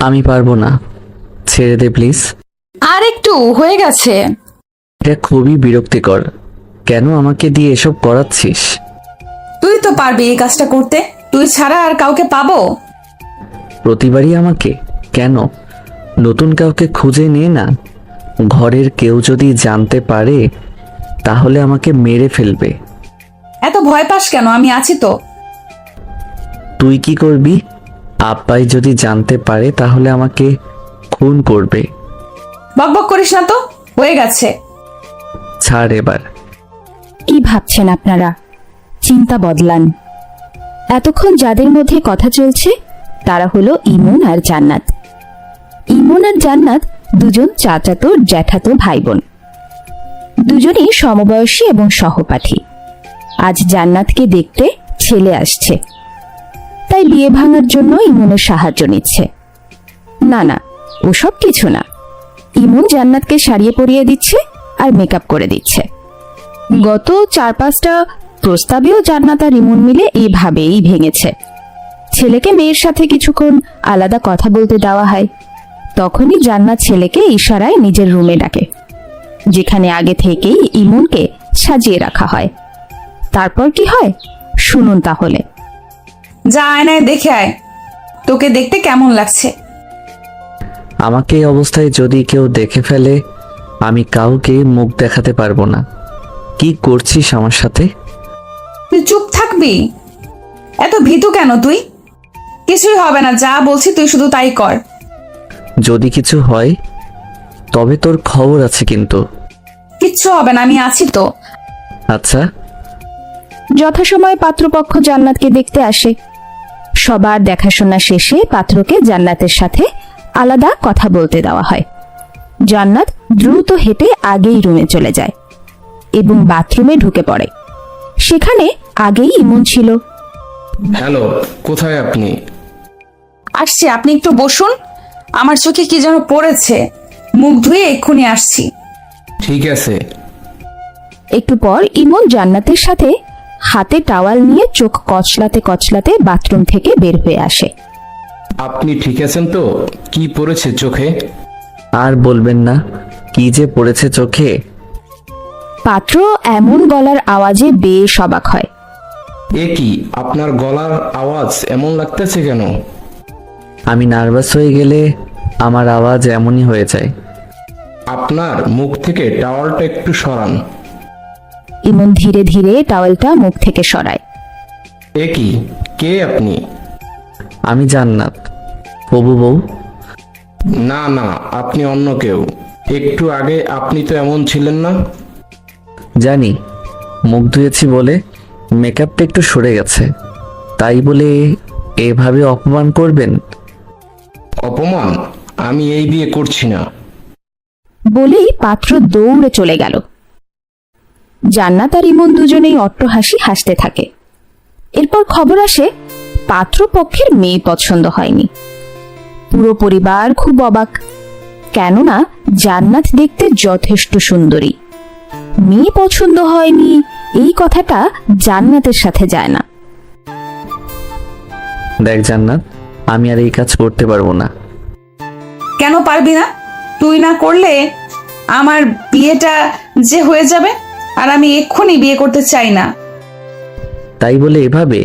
আমি পারবো না, ছেড়ে দে প্লিজ। আর একটু হয়ে গেছে। এটা খুবই বিরক্তিকর। কেন আমাকে দিয়ে এসব করাচ্ছিস? তুই তো পারবি এই কাজটা করতে, তুই ছাড়া আর কাউকে পাবো? প্রতিবারই আমাকে? কেন? নতুন কাউকে খুঁজে নে না। ঘরের কেউ যদি জানতে পারে তাহলে আমাকে মেরে ফেলবে। এত ভয় পাস কেন? আমি আছি তো। তুই কি করবি? আব্বাই যদি জানতে পারে তাহলে আমাকে খুন করবে। বকবক করিস না তো, হয়ে গেছে। ছাড় এবার। কি ভাবছেন আপনারা? চিন্তা বদলান। এতক্ষণ যাদের মধ্যে কথা চলছে তারা হলো ইমন আর জান্নাত। ইমন আর জান্নাত দুজন চাচাতো জ্যাঠাতো ভাই বোন, দুজনেই সমবয়সী এবং সহপাঠী। আজ জান্নাতকে দেখতে ছেলে আসছে, তাই বিয়ে ভাঙার জন্য ইমনের সাহায্য নিচ্ছে। না না, ওসব কিছু না। ইমন জান্নাতকে সারিয়ে পরিয়ে দিচ্ছে আর মেকআপ করে দিচ্ছে। গত 4-5টা প্রস্তাবেও জান্নাত আর ইমন মিলে এভাবেই ভেঙেছে। ছেলেকে মেয়ের সাথে কিছুক্ষণ আলাদা কথা বলতে দেওয়া হয়, তখনই জান্নাত ছেলেকে ইশারায় নিজের রুমে ডাকে, যেখানে আগে থেকেই ইমনকে সাজিয়ে রাখা হয়। তারপর কি হয় শুনুন তাহলে। যা আয়নায় দেখে আয়, তোকে দেখতে কেমন লাগছে। আমাকে এই অবস্থায় যদি কেউ দেখে ফেলে আমি কাউকে মুখ দেখাতে পারবো না। কি করছিস আমার সাথে? তুই চুপ থাকবি? এত ভীতু কেন তুই? কিছুই হবে না, যা বলছি তুই শুধু তাই কর। যদি কিছু হয় তবে তোর খবর আছে কিন্তু। কিচ্ছু হবে না, আমি আছি তো। আচ্ছা। যথাসময়ে পাত্রপক্ষ জান্নাতকে দেখতে আসে। সবার দেখাশোনা শেষে পাত্রকে জান্নাতের সাথে আলাদা কথা বলতে দেওয়া হয়। জান্নাত দ্রুত হেঁটে আগেই রুমে চলে যায় এবং বাথরুমে ঢুকে পড়ে। সেখানে আগেই ইমন ছিল। হ্যালো, কোথায় আপনি? আসছি, আপনি একটু বসুন। আমার চোখে কি যেন পড়েছে, মুখ ধুয়ে এক্ষুনি আসছি। ঠিক আছে। একটু পর ইমন জান্নাতের সাথে হাতে টাওয়াল নিয়ে চোখ কচলাতে কচলাতে বাথরুম থেকে বের হয়ে আসে। আপনি ঠিক আছেন তো? কি পড়েছে চোখে? আর বলবেন না, কি যে পড়েছে চোখে। পাত্র এমন গলার আওয়াজে বেশ অবাক হয়। এ কি, আপনার গলার আওয়াজ এমন লাগতেছে কেন? আমি নার্ভাস হয়ে গেলে আমার আওয়াজ এমনই হয়ে যায়। আপনার মুখ থেকে টাওয়ালটা একটু সরান। ইমন ধীরে ধীরে টাওয়েলটা মুখ থেকে সরায়। এ কি, কে আপনি? আমি জান্নাত, হবু বউ। না না, আপনি অন্য কেউ। একটু আগে আপনি তো এমন ছিলেন না। জানি, মুখ ধুয়েছি বলে মেকআপটা একটু সরে গেছে, তাই বলে এভাবে অপমান করবেন? অপমান? আমি এই বিয়ে করছি না। বলেই পাত্র দৌড়ে চলে গেল। জান্নাত আর ইমন দুজনেই অট্টহাসি হাসতে থাকে। এরপর খবর আসে পাত্রপক্ষের মেয়ে পছন্দ হয়নি। পুরো পরিবার খুব অবাক, কেননা জান্নাত দেখতে যথেষ্ট সুন্দরী। মেয়ে পছন্দ হয়নি এই কথাটা জান্নাতের সাথে যায় না। দেখ জান্নাত, আমি আর এই কাজ করতে পারবো না। কেন পারবি না? তুই না করলে আমার বিয়েটা যে হয়ে যাবে, আর আমি এক্ষুনি বিয়ে করতে চাই না। তাই বলে এভাবে?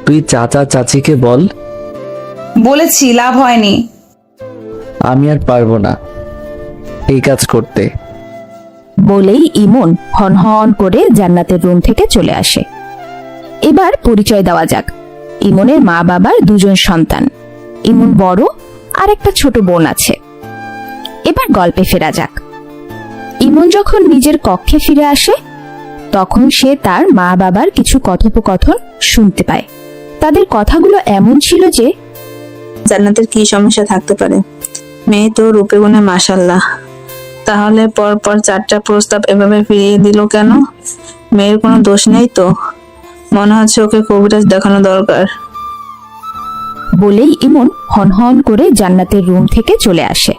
তুই চাচা চাচিকে বল। বলেছি, লাভ হয়নি। আমি আর পারবো না এই কাজ করতে। বলেই ইমন হনহন করে জান্নাতের রুম থেকে চলে আসে। এবার পরিচয় দেওয়া যাক। ইমনের মা বাবার দুজন সন্তান, ইমন বড় আর একটা ছোট বোন আছে। এবার গল্পে ফেরা যাক। ইমন যখন নিজের কক্ষে ফিরে আসে তখন সে তার মা বাবার কিছু কথোপকথন শুনতে পায়। তাদের কথাগুলো এমন ছিল যে, জান্নাতের কি সমস্যা থাকতে পারে? মেয়ে তো রূপে গুণে মাশাআল্লাহ, তাহলে পর পর 4টা প্রস্তাব এভাবে ফিরিয়ে দিল কেন? মেয়ের কোনো দোষ নেই তো? মনে হচ্ছে ওকে কবিরাজ দেখানো দরকার। বলেই ইমন হনহন করে জান্নাতের রুম থেকে চলে আসে।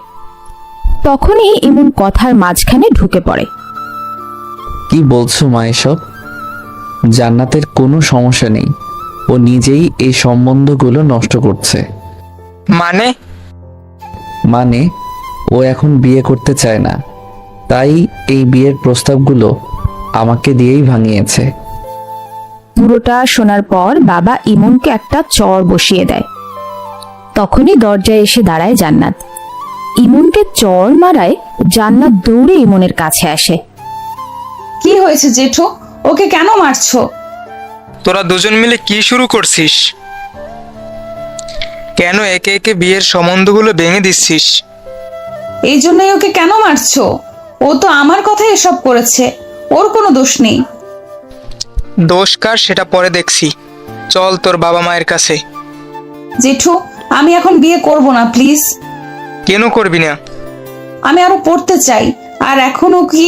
তখনই ইমন কথার মাঝখানে ঢুকে পড়ে। কি বলছো মা এসব? জান্নাতের কোনো সমস্যা নেই, ও নিজেই এই সম্বন্ধগুলো নষ্ট করছে। মানে? মানে ও এখন বিয়ে করতে চায় না, তাই এই বিয়ের প্রস্তাবগুলো আমাকে দিয়েই ভাঙিয়েছে। পুরোটা শোনার পর বাবা ইমনকে একটা চড় বসিয়ে দেয়। তখনই দরজায় এসে দাঁড়ায় জান্নাত। ইমনকে চড় মারায় জান্নাত দৌড়ে ইমনের কাছে আসে। কি হয়েছে জেঠু? ওকে কেন মারছো? তোরা দুজন মিলে কি শুরু করছিস? কেন একে একে বিয়ের সম্বন্ধগুলো ভেঙে দিচ্ছিস? এই জন্যই ওকে কেন মারছো? ও তো আমার কথাই এসব করেছে, ওর কোনো দোষ নেই। দোষ কার সেটা পরে দেখছি, চল তোর বাবা মায়ের কাছে। জেঠু, আমি এখন বিয়ে করব না, প্লিজ। কেন করবি না? আমি আরো পড়তে চাই। আর এখনো কি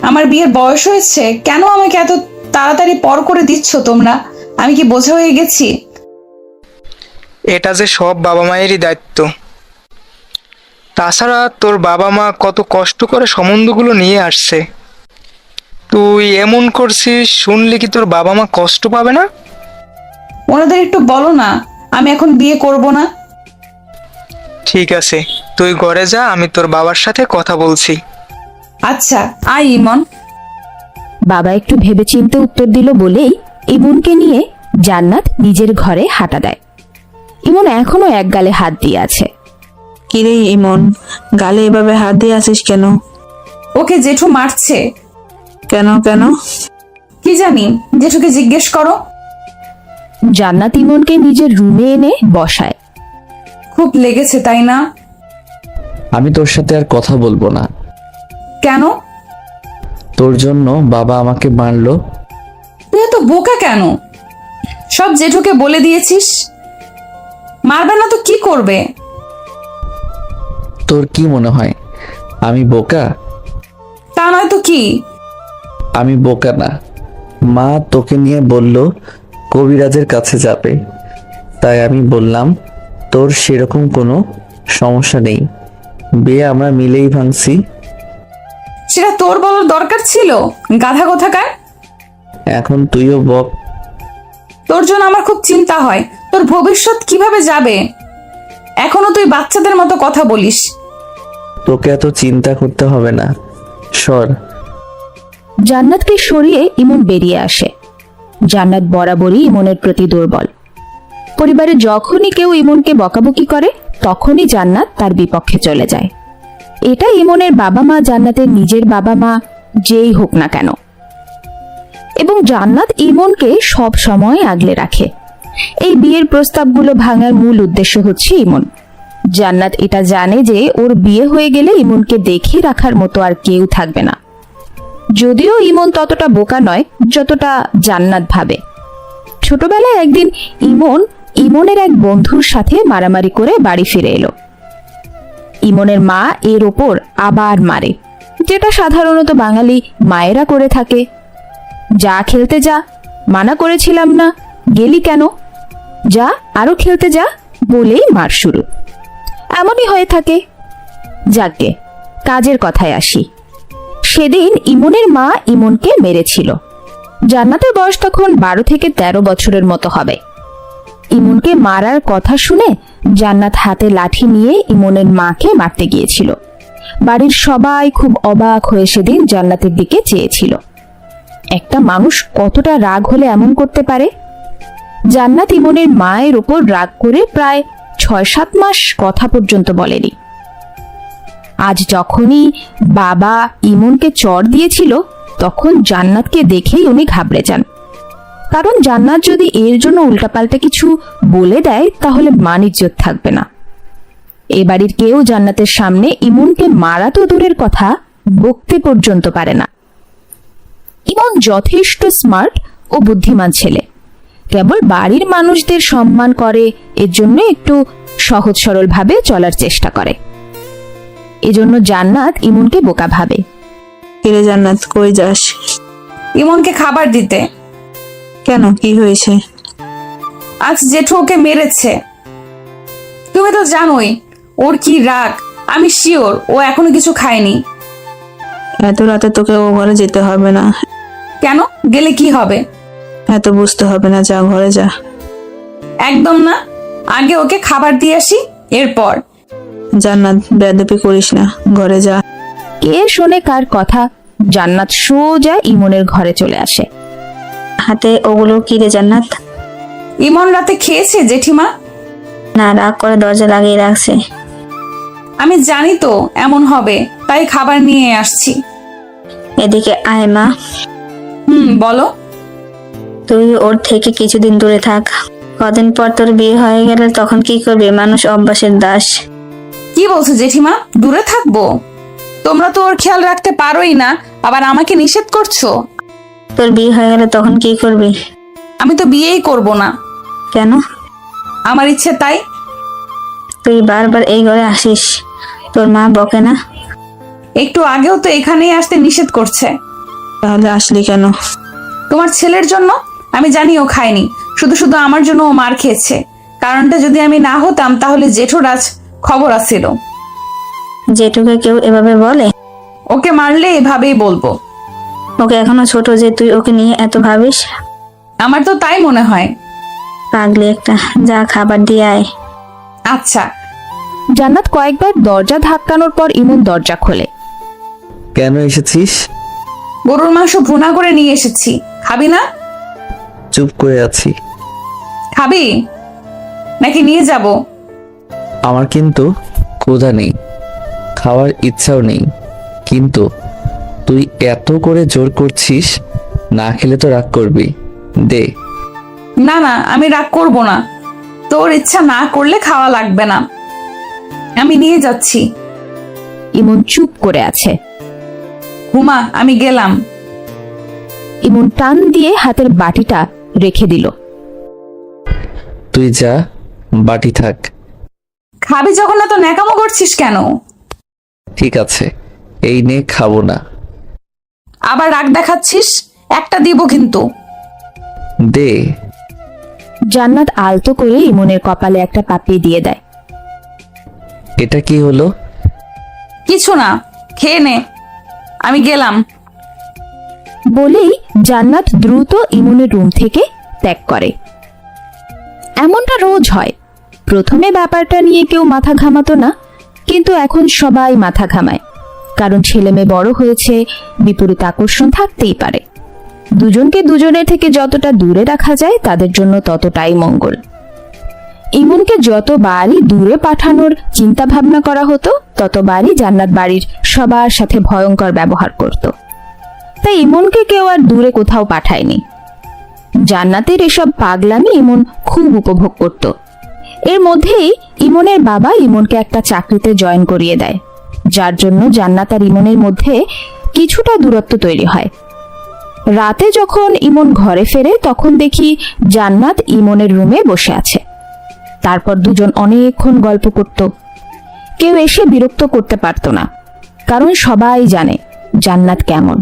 আমার বিয়ের বয়স হয়েছে? কেন আমাকে এত তাড়াতাড়ি পর করে দিচ্ছ তোমরা? আমি কি বোঝা হয়ে গেছি? এটা যে সব বাবা মায়েরই দায়িত্ব। তাছাড়া তোর বাবা মা কত কষ্ট করে সম্বন্ধগুলো নিয়ে আসছে, তুই এমন করছিস শুনলে কি তোর বাবা মা কষ্ট পাবে না? ওনাদের একটু বলো না আমি এখন বিয়ে করব না। ঠিক আছে, তুই ঘরে যা, আমি তোর বাবার সাথে কথা বলছি। আচ্ছা, আয় ইমন। বাবা একটু ভেবেচিন্তে উত্তর দিল বলেই ইমনকে নিয়ে জান্নাত নিজের ঘরে হাঁটা দেয়। ইমন এখনো এক গালে হাত দিয়ে আছে। কিরে ইমন, গালে এভাবে হাত দিয়ে আসিস কেন? ওকে জেঠু মারছে। কেন কেন? কি জানি, জেঠুকে জিজ্ঞেস করো। জান্নাত ইমনকে নিজের রুমে এনে বসায়। খুব লেগেছে তাই না? আমি তোর সাথে আর কথা বলবো না। কেন? তোর জন্য বাবা আমাকে মারলো। তুই এত বোকা কেন? সব জেঠুকে বলে দিয়েছিস। মারবে না তো কি করবে? তোর কি মনে হয় আমি বোকা? তা নয় তো কি? আমি বোকা না। মা তোকে নিয়ে বলল কবিরাজের কাছে যাবে, তাই আমি বললাম তোর সেরকম কোনো সমস্যা নেই, বিয়ে আমরা মিলেই ভাঙছি। সেটা তোর বলার দরকার ছিল, গাধা কোথাকার। এখন তুইও বক। তোর জন্য আমার খুব চিন্তা হয়, তোর ভবিষ্যৎ কিভাবে যাবে। এখনো তুই বাচ্চাদের মতো কথা বলিস। তোকে এত চিন্তা করতে হবে না, সর। জান্নাতকে সরিয়ে ইমন বেরিয়ে আসে। জান্নাত বরাবরই ইমনের প্রতি দুর্বল। পরিবারে যখনই কেউ ইমনকে বকাবকি করে তখনই জান্নাত তার বিপক্ষে চলে যায়। এটা ইমনের বাবা মা, জান্নাতের নিজের বাবা মা, যেই হোক না কেন। এবং জান্নাত ইমনকে সব সময় আগলে রাখে। এই বিয়ের প্রস্তাবগুলো ভাঙার মূল উদ্দেশ্য হচ্ছে ইমন। জান্নাত এটা জানে যে ওর বিয়ে হয়ে গেলে ইমনকে দেখে রাখার মতো আর কেউ থাকবে না। যদিও ইমন ততটা বোকা নয় যতটা জান্নাত ভাবে। ছোটবেলায় একদিন ইমনের এক বন্ধুর সাথে মারামারি করে বাড়ি ফিরে এলো। ইমনের মা এর ওপর আবার মারে, যেটা সাধারণত বাঙালি মায়েরা করে থাকে। যা খেলতে যা, মানা করেছিলাম না, গেলি কেন, যা আরো খেলতে যা বলেই মার শুরু। এমনই হয়ে থাকে। যাকে কাজের কথায় আসি, সেদিন ইমনের মা ইমনকে মেরেছিল। জান্নাতের বয়স তখন 12 থেকে 13 বছরের মতো হবে। ইমনকে মারার কথা শুনে জান্নাত হাতে লাঠি নিয়ে ইমনের মাকে মারতে গিয়েছিল। বাড়ির সবাই খুব অবাক হয়ে সেদিন জান্নাতের দিকে চেয়েছিল। একটা মানুষ কতটা রাগ হলে এমন করতে পারে? জান্নাত ইমনের মায়ের উপর রাগ করে প্রায় 6-7 মাস কথা পর্যন্ত বলেনি। আজ যখনই বাবা ইমনকে চড় দিয়েছিল তখন জান্নাতকে দেখেই উনি ঘাবড়ে যান। কারণ জান্নাত যদি এর জন্য উল্টাপাল্টা কিছু বলে দেয় তাহলে মান ইজ্জত থাকবে না। এ বাড়ির কেউ জান্নাতের সামনে ইমনকে মারা তো দূরের কথা, বকতে পর্যন্ত পারে না। ইমন যথেষ্ট স্মার্ট ও বুদ্ধিমান ছেলে। কেবল বাড়ির মানুষদের সম্মান করে, এর জন্য একটু সহজ সরল ভাবে চলার চেষ্টা করে। এজন্য জান্নাত ইমনকে বোকা ভাবে। কিরে জান্নাত, কই যাস? ইমনকে খাবার দিতে। কেন, কি হয়েছে? আজ জেঠু ওকে মেরেছে। তুমি তো জানোই ওর কি রাগ। আমি শিওর ও এখনো কিছু খায়নি। এত রাতে তোকে ও ঘরে যেতে হবে না। কেন? গেলে কি হবে? এত বুঝতে হবে না, যা ঘরে যা। একদম না, আগে ওকে খাবার দিয়ে আসি, এরপর। জান্নাত, বেয়াদবি করিস না, ঘরে যা। কে শোনে কার কথা, জান্নাত সোজা ইমনের ঘরে চলে আসে। হাতে ওগুলো কি রে জান্নাত? ইমন রাতে খেয়েছে জেঠিমা? না, রাগ করে দরজা লাগিয়ে রাখছে। আমি জানি তো এমন হবে, তাই খাবার নিয়ে আসছি। এদিকে আয় মা। বলো। তুই ওর থেকে কিছুদিন দূরে থাক। কদিন পর তোর বিয়ে হয়ে গেলে তখন কি করবি? মানুষ অভ্যাসের দাস। কি বলছো জেঠিমা, দূরে থাকবো? তোমরা তো ওর খেয়াল রাখতে পারোই না, আবার আমাকে নিষেধ করছো। তোর বিয়ে হয়ে গেলে তখন কি করবি? আমি তো বিয়েই করব না। কেন? আমার ইচ্ছে তাই। তুই বারবার এই ঘরে আসিস, তোর মা বকে না? একটু আগেও তো এখানেই আসতে নিষেধ করছে। তাহলে আসলি কেন? তোমার ছেলের জন্য। আমি জানি ও খায়নি, শুধু শুধু আমার জন্য ও মার খেয়েছে। কারণটা যদি আমি না হতাম তাহলে জেঠুর আজ খবর আসছিল। জেঠুকে কেউ এভাবে বলে? ওকে মারলে এভাবেই বলবো। ওকে এখনো ছোট যে তুই ওকে নিয়ে এত ভাবিস? আমার তো তাই মনে হয়। পাগলি একটা, যা খাবার দিয়ে আয়। আচ্ছা। জান্নাত কয়েকবার দরজা ধাক্কানোর পর ইমন দরজা খোলে। কেন এসেছিস? গরুর মাংস ভুনা করে নিয়ে এসেছি, খাবি না? চুপ করে আছি। খাবি নাকি নিয়ে যাব? আমার কিন্তু ক্ষুধা নেই, খাওয়ার ইচ্ছাও নেই, কিন্তু তুই এত করে জোর করছিস, না খেলে তো রাগ করবি। দে। না না, আমি রাগ করব না। তোর ইচ্ছা না করলে খাওয়া লাগবে না, আমি নিয়ে যাচ্ছি। ইমন চুপ করে আছে। হুমা, আমি গেলাম। ইমন টান দিয়ে হাতের বাটিটা রেখে দিল। তুই যা, বাটি থাক। খাবি যখন এত ন্যাকামো করছিস কেন? ঠিক আছে, এই নে, খাবো না। আবার রাগ দেখাচ্ছিস, একটা দিব কিন্তু। দে। জান্নাত আলতো করে ইমনের কপালে একটা পাপড়ি দিয়ে দেয়। এটা কি হলো? কিছু না, খেয়ে নে, আমি গেলাম। বলেই জান্নাত দ্রুত ইমনের রুম থেকে ত্যাগ করে। এমনটা রোজ হয়। প্রথমে ব্যাপারটা নিয়ে কেউ মাথা ঘামাতো না, কিন্তু এখন সবাই মাথা ঘামায়। কারণ ছেলে মেয়ে বড় হয়েছে, বিপরীত আকর্ষণ থাকতেই পারে। দুজনকে দুজনের থেকে যতটা দূরে রাখা যায় তাদের জন্য ততটাই মঙ্গল। ইমনকে যতবারই দূরে পাঠানোর চিন্তা ভাবনা করা হতো, ততবারই জান্নাত বাড়ির সবার সাথে ভয়ঙ্কর ব্যবহার করত। তাই ইমনকে কেউ আর দূরে কোথাও পাঠায়নি। জান্নাতের এসব পাগলামি ইমন খুব উপভোগ করত। এর মধ্যেই ইমনের বাবা ইমনকে একটা চাকরিতে জয়েন করিয়ে দেয়, যার জন্য জান্নাত আর ইমনের মধ্যে কিছুটা দূরত্ব তৈরি হয়। রাতে যখন ইমন ঘরে ফেরে তখন দেখি জান্নাত ইমনের রুমে বসে আছে। তারপর দুজন অনেকক্ষণ গল্প করত। কেউ এসে বিরক্ত করতে পারত না, কারণ সবাই জানে জান্নাত কেমন।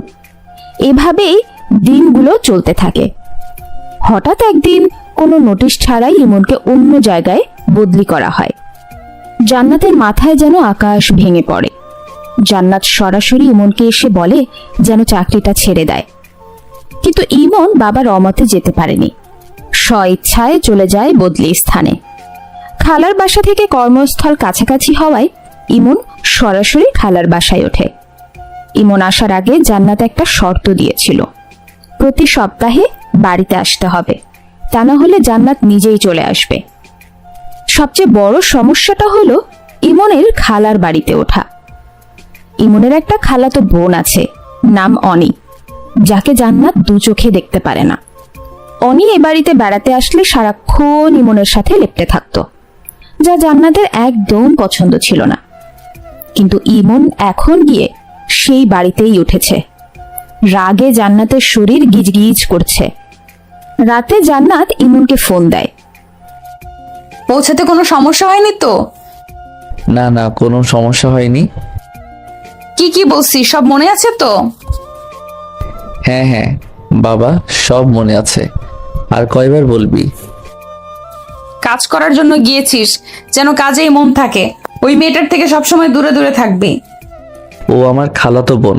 এভাবেই দিনগুলো চলতে থাকে। হঠাৎ একদিন কোনো নোটিশ ছাড়াই ইমনকে অন্য জায়গায় বদলি করা হয়। জান্নাতের মাথায় যেন আকাশ ভেঙে পড়ে। জান্নাত সরাসরি ইমনকে এসে বলে যেন চাকরিটা ছেড়ে দেয়, কিন্তু ইমন বাবার অমতে যেতে পারেনি। স্বইচ্ছায় চলে যায় বদলি স্থানে। খালার বাসা থেকে কর্মস্থল কাছাকাছি হওয়ায় ইমন সরাসরি খালার বাসায় ওঠে। ইমন আসার আগে জান্নাত একটা শর্ত দিয়েছিল, প্রতি সপ্তাহে বাড়িতে আসতে হবে, তা না হলে জান্নাত নিজেই চলে আসবে। সবচেয়ে বড় সমস্যাটা হলো ইমনের খালার বাড়িতে ওঠা। ইমনের একটা খালাতো বোন আছে, নাম অনি, যাকে জান্নাত দু চোখে দেখতে পারে না। অনি এ বাড়িতে বেড়াতে আসলে সারাক্ষণ ইমনের সাথে লেপ্টে থাকতো, যা জান্নাতের একদম পছন্দ ছিল না। কিন্তু ইমন এখন গিয়ে সেই বাড়িতেই উঠেছে। রাগে জান্নাতের শরীর গিজগিজ করছে। রাতে জান্নাত ইমনকে ফোন দেয়। পৌঁছাতে কোনো সমস্যা হয়নি তো? না না, কোনো সমস্যা হয়নি। কি কি বলছি সব মনে আছে তো? হ্যাঁ হ্যাঁ বাবা, সব মনে আছে। আর কয়বার বলবি? কাজ করার জন্য গিয়েছিস, যেন কাজেই মন থাকে। ওই মেয়েটার থেকে সবসময় দূরে দূরে থাকবি। ও আমার খালাতো বোন,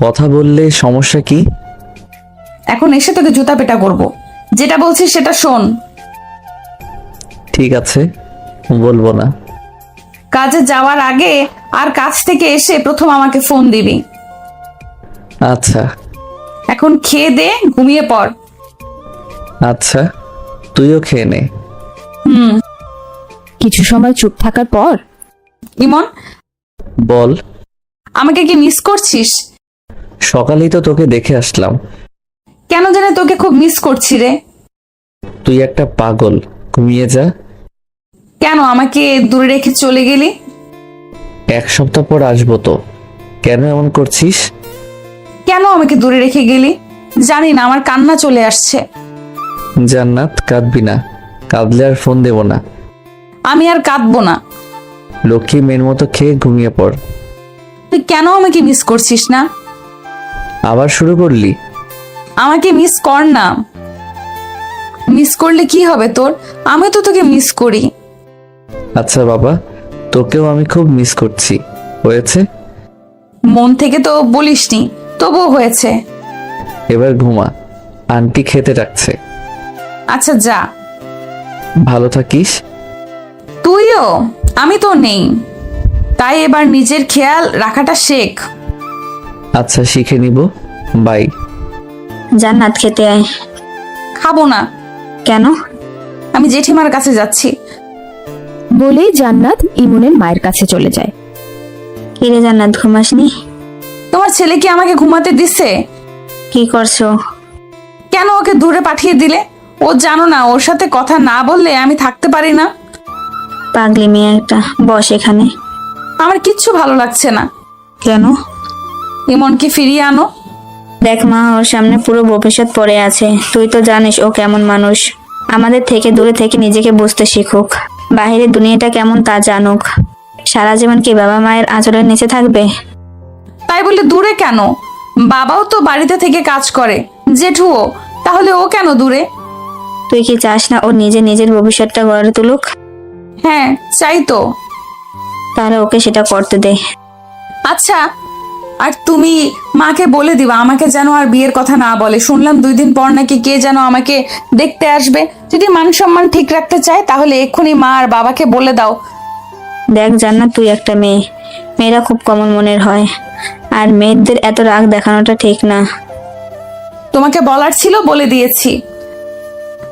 কথা বললে সমস্যা কি? এখন এসে তোকে জুতা পেটা করব। যেটা বলছিস সেটা শোন। ঠিক আছে, বলবো না। কাজে যাওয়ার আগে আর কাজ থেকে এসে প্রথম আমাকে ফোন দিবি। আচ্ছা এখন খেয়ে দে, ঘুমিয়ে পড়। আচ্ছা, তুইও খেয়ে নে। কিছু সময় চুপ থাকার পর ইমন, বল। আমাকে কি মিস করছিস? সকালেই তো তোকে দেখে আসলাম। কেন জানি তোকে খুব মিস করছি রে। তুই একটা পাগল, ঘুমিয়ে যা। কেন আমাকে দূরে রেখে চলে গেলি? 1 সপ্তাহ পর আসবো তো, কেন এমন করছিস? কেন আমাকে দূরে রেখে গেলি? জানি না, আমার কান্না চলে আসছে। জান্নাত, কাঁদবি না, কাঁদলে আর ফোন দেব না। আমি আর কাঁদবো না। লক্ষ্মী মেয়ের মতো খেয়ে ঘুমিয়ে পড়। তুই কেন আমাকে মিস করছিস না? আবার শুরু করলি? আমাকে মিস কর না। মিস করলে কি হবে তোর? আমি তো তোকে মিস করি। আচ্ছা বাবা, তোকেও আমি খুব মিস করছি। হয়েছে? মন থেকে তো বলিসনি, তবুও হয়েছে। এবার ঘুমা, আন্টি খেতে ডাকছে। আচ্ছা যা। ভালো থাকিস। তুইও। আমি তো নেই, তাই এবার নিজের খেয়াল রাখাটা শেখ। আচ্ছা, শিখে নিব। বাই। জান্নাত, খেতে আয়। খাবো না। কেন? আমি জেঠিমার কাছে যাচ্ছি। বলেই জান্নাত ইমনের মায়ের কাছে চলে যায়। কিরে জান্নাত, ঘুমাসনি? তোমার ছেলে কি আমাকে ঘুমাতে দিছে? কি করছো? কেন ওকে দূরে পাঠিয়ে দিলে? ও জানো না, ওর সাথে কথা না বললে আমি থাকতে পারি না। পাগলি মেয়ে একটা, বস এখানে। আমার কিচ্ছু ভালো লাগছে না। কেন? ইমনকে ফিরিয়ে আনো। দেখ মা, ওর সামনে পুরো ভবিষ্যৎ পড়ে আছে। তুই তো জানিস ও কেমন মানুষ। আমাদের থেকে দূরে থেকে নিজেকে বুঝতে শিখুক, বাহিরের দুনিয়াটা কেমন তা জানুক। সারা জীবন কি বাবা মায়ের আঁচলের নিচে থাকবে? তাই বলে দূরে কেন? বাবাও তো বাড়িতে থেকে কাজ করে, জেঠুও। তাহলে ও কেন দূরে? তুই কি চাস না ও নিজের ভবিষ্যৎটা গড়ে তুলুক? হ্যাঁ, চাই তো। তাহলে ওকে সেটা করতে দে। আচ্ছা, আর তুমি মাকে বলে দিবা আমাকে যেন আর বিয়ের কথা না বলে। শুনলাম 2 দিন পর নাকি কে যেন আমাকে দেখতে আসবে। যদি মান সম্মান ঠিক রাখতে চায় তাহলে এক্ষুনি মা আর বাবাকে বলে দাও। দেখ জান্নাত, তুই একটা মেয়ে, মেয়েরা খুব কমন মনের হয়, আর মেয়েদের এত রাগ দেখানোটা ঠিক না। তোমাকে বলার ছিল, বলে দিয়েছি।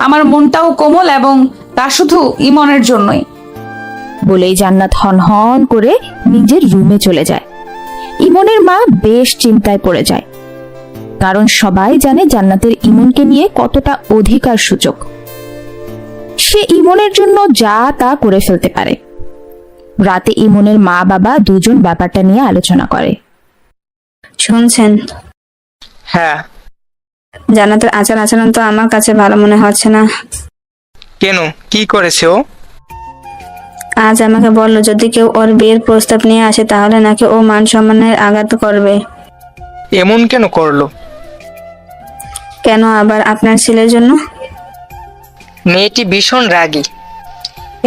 আমার মনটাও কোমল, এবং তা শুধু ইমনের জন্যই। বলেই জান্নাত হন হন করে নিজের রুমে চলে যায়। ইমনের মা বেশ চিন্তায় পড়ে যায়, কারণ সবাই জানে জান্নাতের ইমনকে নিয়ে কতটা অধিকার সূচক। সে ইমনের জন্য যা তা করে ফেলতে পারে। রাতে ইমনের মা বাবা দুজন ব্যাপারটা নিয়ে আলোচনা করে। শুনছেন? হ্যাঁ। জান্নাতের আচার আচরণ তো আমার কাছে ভালো মনে হচ্ছে না। কেন, কি করেছে ও? আজ আমাকে বললো যদি কেউ ওর বিয়ের প্রস্তাব নিয়ে আসে তাহলে নাকি ও মান সম্মানের আঘাত করবে। এমন কেন করলো? কেন আবার? আপনার ছেলের জন্য। মেয়েটি ভীষণ রাগী।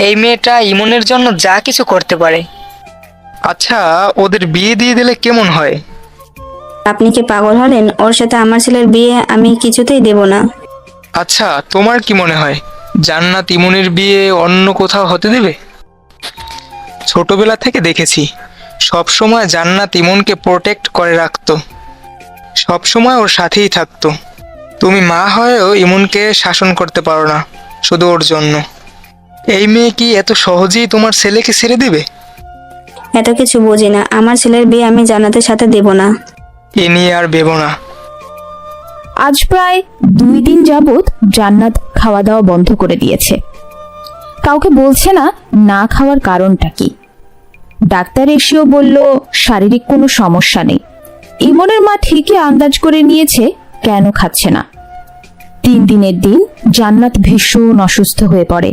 এই মেয়েটা ইমনের জন্য যা কিছু করতে পারে। আচ্ছা, ওদের বিয়ে দিয়ে দিলে কেমন হয়? আপনি কি পাগল হলেন? ওর সাথে আমার ছেলের বিয়ে আমি কিছুতেই দেব না। আচ্ছা, তোমার কি মনে হয় জান্নাত ইমনের বিয়ে অন্য কোথাও হতে দেবে? ছোটবেলা থেকে দেখেছি সব সময় জান্নাত ইমনকে প্রোটেক্ট করে রাখতো, সব সময় ওর সাথেই থাকতো। তুমি মা হয়েও ইমনকে শাসন করতে পারো না শুধু ওর জন্য। এই মেয়ে কি এত সহজেই তোমার ছেলেকে ছেড়ে দিবে? এত কিছু বুঝি না। আমার ছেলের বিয়ে আমি জান্নাতের সাথে দেব না। এ নিয়ে আর ভেবো না। আজ প্রায় 2 দিন যাবৎ জান্নাত খাওয়া দাওয়া বন্ধ করে দিয়েছে। কাউকে বলছে না না খাওয়ার কারণটা কি। ডাক্তার এসেও বলল শারীরিক কোনো সমস্যা নেই। ইমনের মা ঠিকই আন্দাজ করে নিয়েছে কেন খাচ্ছে না। 3 দিনের দিন জান্নাত ভীষণ অসুস্থ হয়ে পড়ে।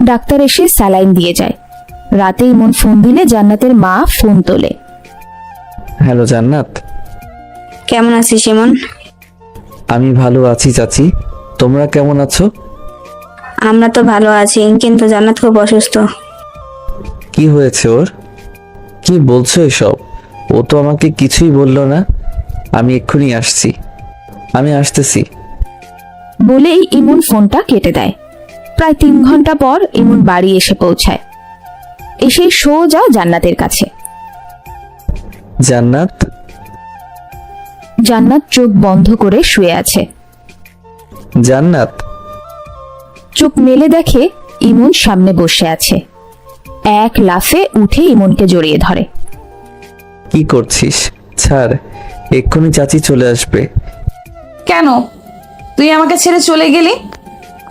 ডাক্তার এসে স্যালাইন দিয়ে যায়। রাতে ইমন ফোন দিলে জান্নাতের মা ফোন তোলে। হ্যালো জান্নাত। কেমন আছিস ইমন? আমি ভালো আছি চাচি, তোমরা কেমন আছো? আমরা তো ভালো আছি, কিন্তু জান্নাত খুব অসুস্থ। কি হয়েছে ওর? কি বলছো এসব? ও তো আমাকে কিছুই বললো না। আমি এক্ষুনি আসছি, আমি আসতেছি। বলেই ইমন ফোনটা কেটে দেয়। প্রায় 3 ঘন্টা পর ইমন বাড়ি এসে পৌঁছায়। এসে সোজা জান্নাতের কাছে। জান্নাত, জান্নাত চোখ বন্ধ করে শুয়ে আছে। জান্নাত, চোখ মেলে দেখে ইমন সামনে বসে আছে। এক লাফে উঠে ইমনকে জড়িয়ে ধরে। কি করছিস? ছাড়, এক্ষুনি চাচি চলে আসবে। কেন তুই আমাকে ছেড়ে চলে গেলি?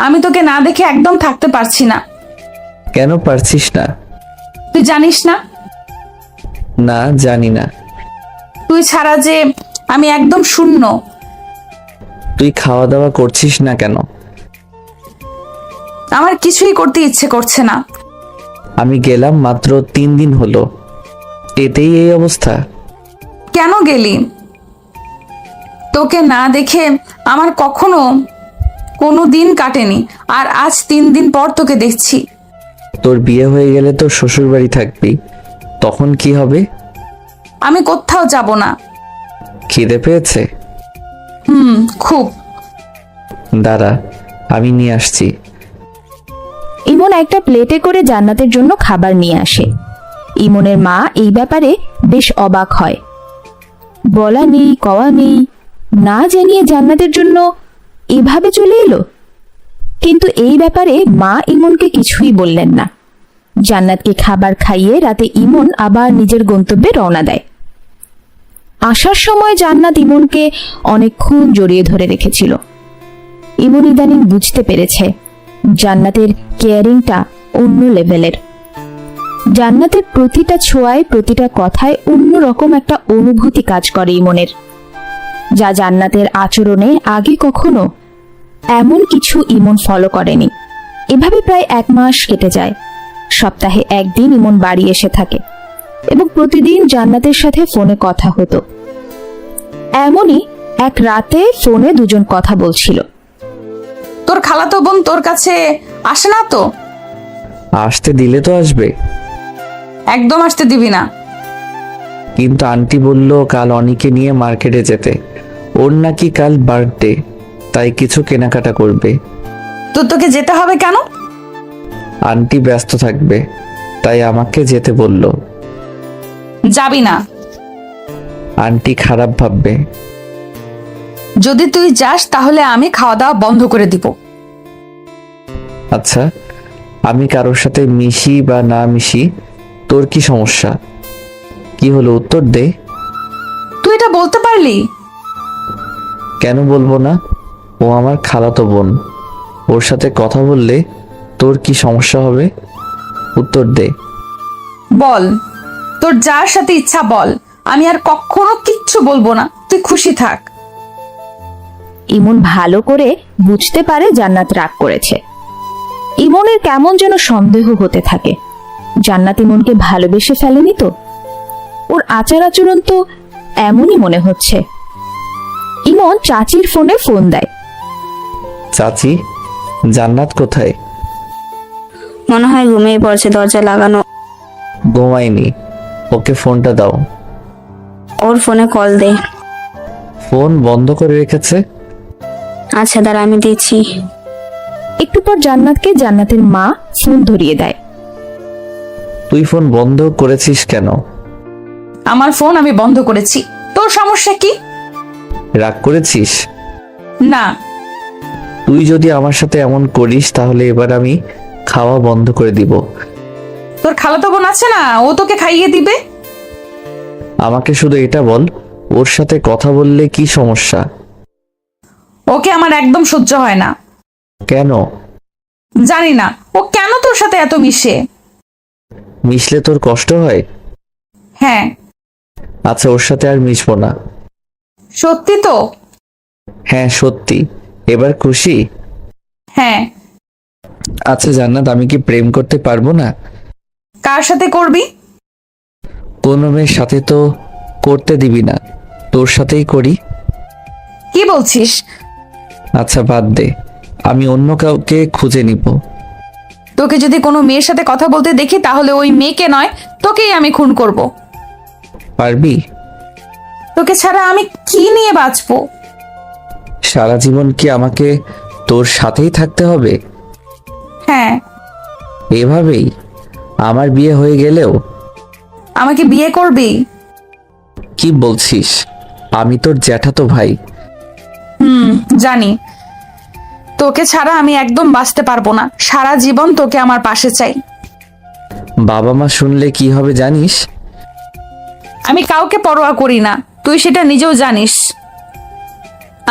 আমি তোকে না দেখে একদম থাকতে পারছি না। কেন পারছিস না? তুই জানিস না না, জানি না। তুই ছাড়া যে আমি একদম শূন্য। তুই খাওয়া দাওয়া করছিস না কেন? আমার কিছুই করতে ইচ্ছে করছে না। আমি গেলাম মাত্র 3 দিন হলো, এতেই এই অবস্থা? কেন গেলি? তোকে না দেখে আমার কখনো কোনো দিন কাটেনি, আর আজ 3 দিন পর তোকে দেখছি। তোর বিয়ে হয়ে গেলে তো শ্বশুর বাড়ি থাকবি, তখন কি হবে? আমি কোথাও যাব না। খিদে পেয়েছে? খুব। দাঁড়া, আমি নিয়ে আসছি। ইমন একটা প্লেটে করে জান্নাতের জন্য খাবার নিয়ে আসে। ইমনের মা এই ব্যাপারে বেশ অবাক হয়। বলা নেই কওয়া নেই, না জানিয়ে জান্নাতের জন্য এভাবে চলে এলো। কিন্তু এই ব্যাপারে মা ইমনকে কিছুই বললেন না। জান্নাতকে খাবার খাইয়ে রাতে ইমন আবার নিজের গন্তব্যে রওনা দেয়। আসার সময় জান্নাত ইমনকে অনেকক্ষণ জড়িয়ে ধরে রেখেছিল। ইমন ইদানিং বুঝতে পেরেছে জান্নাতের কেয়ারিংটা অন্য লেভেলের। জান্নাতের প্রতিটা ছোঁয়ায়, প্রতিটা কথায় অন্যরকম একটা অনুভূতি কাজ করে ইমনের, যা জান্নাতের আচরণে আগে কখনো এমন কিছু ইমন ফলো করেনি। এভাবে প্রায় 1 মাস কেটে যায়। সপ্তাহে 1 দিন ইমন বাড়ি এসে থাকে এবং প্রতিদিন জান্নাতের সাথে ফোনে কথা হতো। এমনই এক রাতে ফোনে দুজন কথা বলছিল। তোর খালাতো বোন তোর কাছে আসে না তো? আসতে দিলে তো আসবে। একদম আসতে দিবি না। কিন্তু আন্টি বলল কাল অনিকে নিয়ে মার্কেটে যেতে, ওর নাকি কাল বার্থডে, তাই কিছু কেনাকাটা করবে। তো তোকে যেতে হবে কেন? আন্টি ব্যস্ত থাকবে, তাই আমাকে যেতে বলল। যাবি না। আন্টি খারাপ ভাববে। যদি তুই যাস তাহলে আমি খাওয়া দাওয়া বন্ধ করে দিব। আচ্ছা, আমি কারোর সাথে মিশি বা না মিশি, তোর কি সমস্যা? কি হলো, উত্তর দে। তুই এটা বলতে পারলি? কেন বলবো না? ও আমার খালাতো বোন, ওর সাথে কথা বললে তোর কি সমস্যা হবে? উত্তর দে। বল, তোর যার সাথে ইচ্ছা বল, আমি আর কখনো কিচ্ছু বলবো না। তুই খুশি থাক। ইমন ভালো করে বুঝতে পারে জান্নাত রাগ করেছে। ইমনের কেমন যেন সন্দেহ হতে থাকে, জান্নাত ইমনকে ভালোবেসে ফেলেনি তো? ওর আচার আচরণ তো এমনই মনে হচ্ছে। ইমন চাচির ফোনে ফোন দেয়। চাচি, জান্নাত কোথায়? মনে হয় ঘুমিয়ে পড়ছে, দরজা লাগানো। ঘুমায়নি, ওকে ফোনটা দাও। ওর ফোনে কল দে। ফোন বন্ধ করে রেখেছে। আচ্ছা দাঁড়া, আমি দিচ্ছি। একটু পর জান্নাতকে জান্নাতের মা ফোন ধরিয়ে দেয়। তুই ফোন বন্ধ করেছিস কেন? আমার ফোন আমি বন্ধ করেছি, তোর সমস্যা কি? রাগ করেছিস? না। তুই যদি আমার সাথে এমন করিস তাহলে এবার আমি খাওয়া বন্ধ করে দিব। তোর খালাতো বোন আছে না, ও তোকে খাইয়ে দিবে। আমাকে শুধু এটা বল, ওর সাথে কথা বললে কি সমস্যা? ওকে আমার একদম সহ্য হয় না। কেন? জানি না ও কেন তোর সাথে এত মিশে। মিশলে তোর কষ্ট হয়? হ্যাঁ। আচ্ছা, ওর সাথে আর মিশবো না। সত্যি তো? হ্যাঁ সত্যি। এবার খুশি? হ্যাঁ। আচ্ছা জান্নাত, আমি কি প্রেম করতে পারবো না? কার সাথে করবি? কোনো মেয়ের সাথে তো করতে দিবি না, তোর সাথেই করি। কি বলছিস? আচ্ছা বাদ দে, আমি অন্য কাউকে খুঁজে নিব। তোকে যদি কোনো মেয়ের সাথে কথা বলতে দেখি তাহলে ওই মেয়েকে নয়, তোকেই আমি খুন করব। পারবি? তোকে ছাড়া আমি কি নিয়ে বাঁচবো? সারা জীবন কি আমাকে তোর সাথেই থাকতে হবে? হ্যাঁ। এভাবেই? আমার বিয়ে হয়ে গেলেও? আমাকে বিয়ে করবি? কি বলছিস? আমি তোর জ্যাঠাতো ভাই। জানি, তোকে ছাড়া আমি একদম বাঁচতে পারবো না। সারা জীবন তোকে আমার পাশে চাই। বাবা মা শুনলে কি হবে জানিস? আমি কাউকে পরোয়া করি না, তুই সেটা নিজেও জানিস।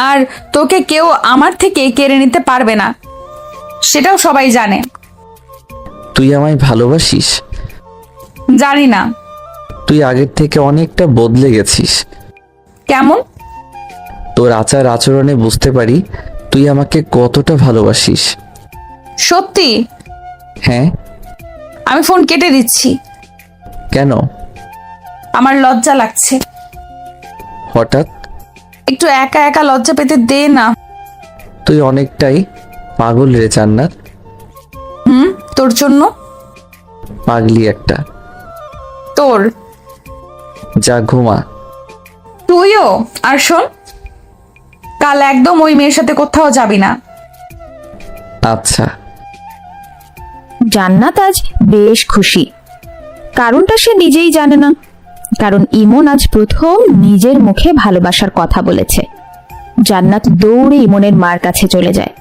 আর তোকে কেউ আমার থেকে কেড়ে নিতে পারবে না, সেটাও সবাই জানে। তুই আমায় ভালোবাসিস? জানি না। তুই আগের থেকে অনেকটা বদলে গেছিস। কেমন? তোর আচার আচরণে বুঝতে পারি তুই আমাকে কতটা ভালোবাসিস। সত্যি? হ্যাঁ। আমি ফোন কেটে দিচ্ছি। কেন? আমার লজ্জা লাগছে। হঠাৎ? একটু একা একা লজ্জা পেতে দে না। তুই অনেকটাই পাগল রে জান্নাত। তোর জন্য। পাগলি একটা। তোর। যা ঘুমা। তুইও। আর শোন, কাল একদম ওই মেয়ের সাথে কোথাও যাবি না। আচ্ছা। জান্নাত আজ বেশ খুশি। কারণটা সে নিজেই জানে না, কারণ ইমন আজ প্রথম নিজের মুখে ভালোবাসার কথা বলেছে। জান্নাত দৌড়ে ইমনের মার কাছে চলে যায়।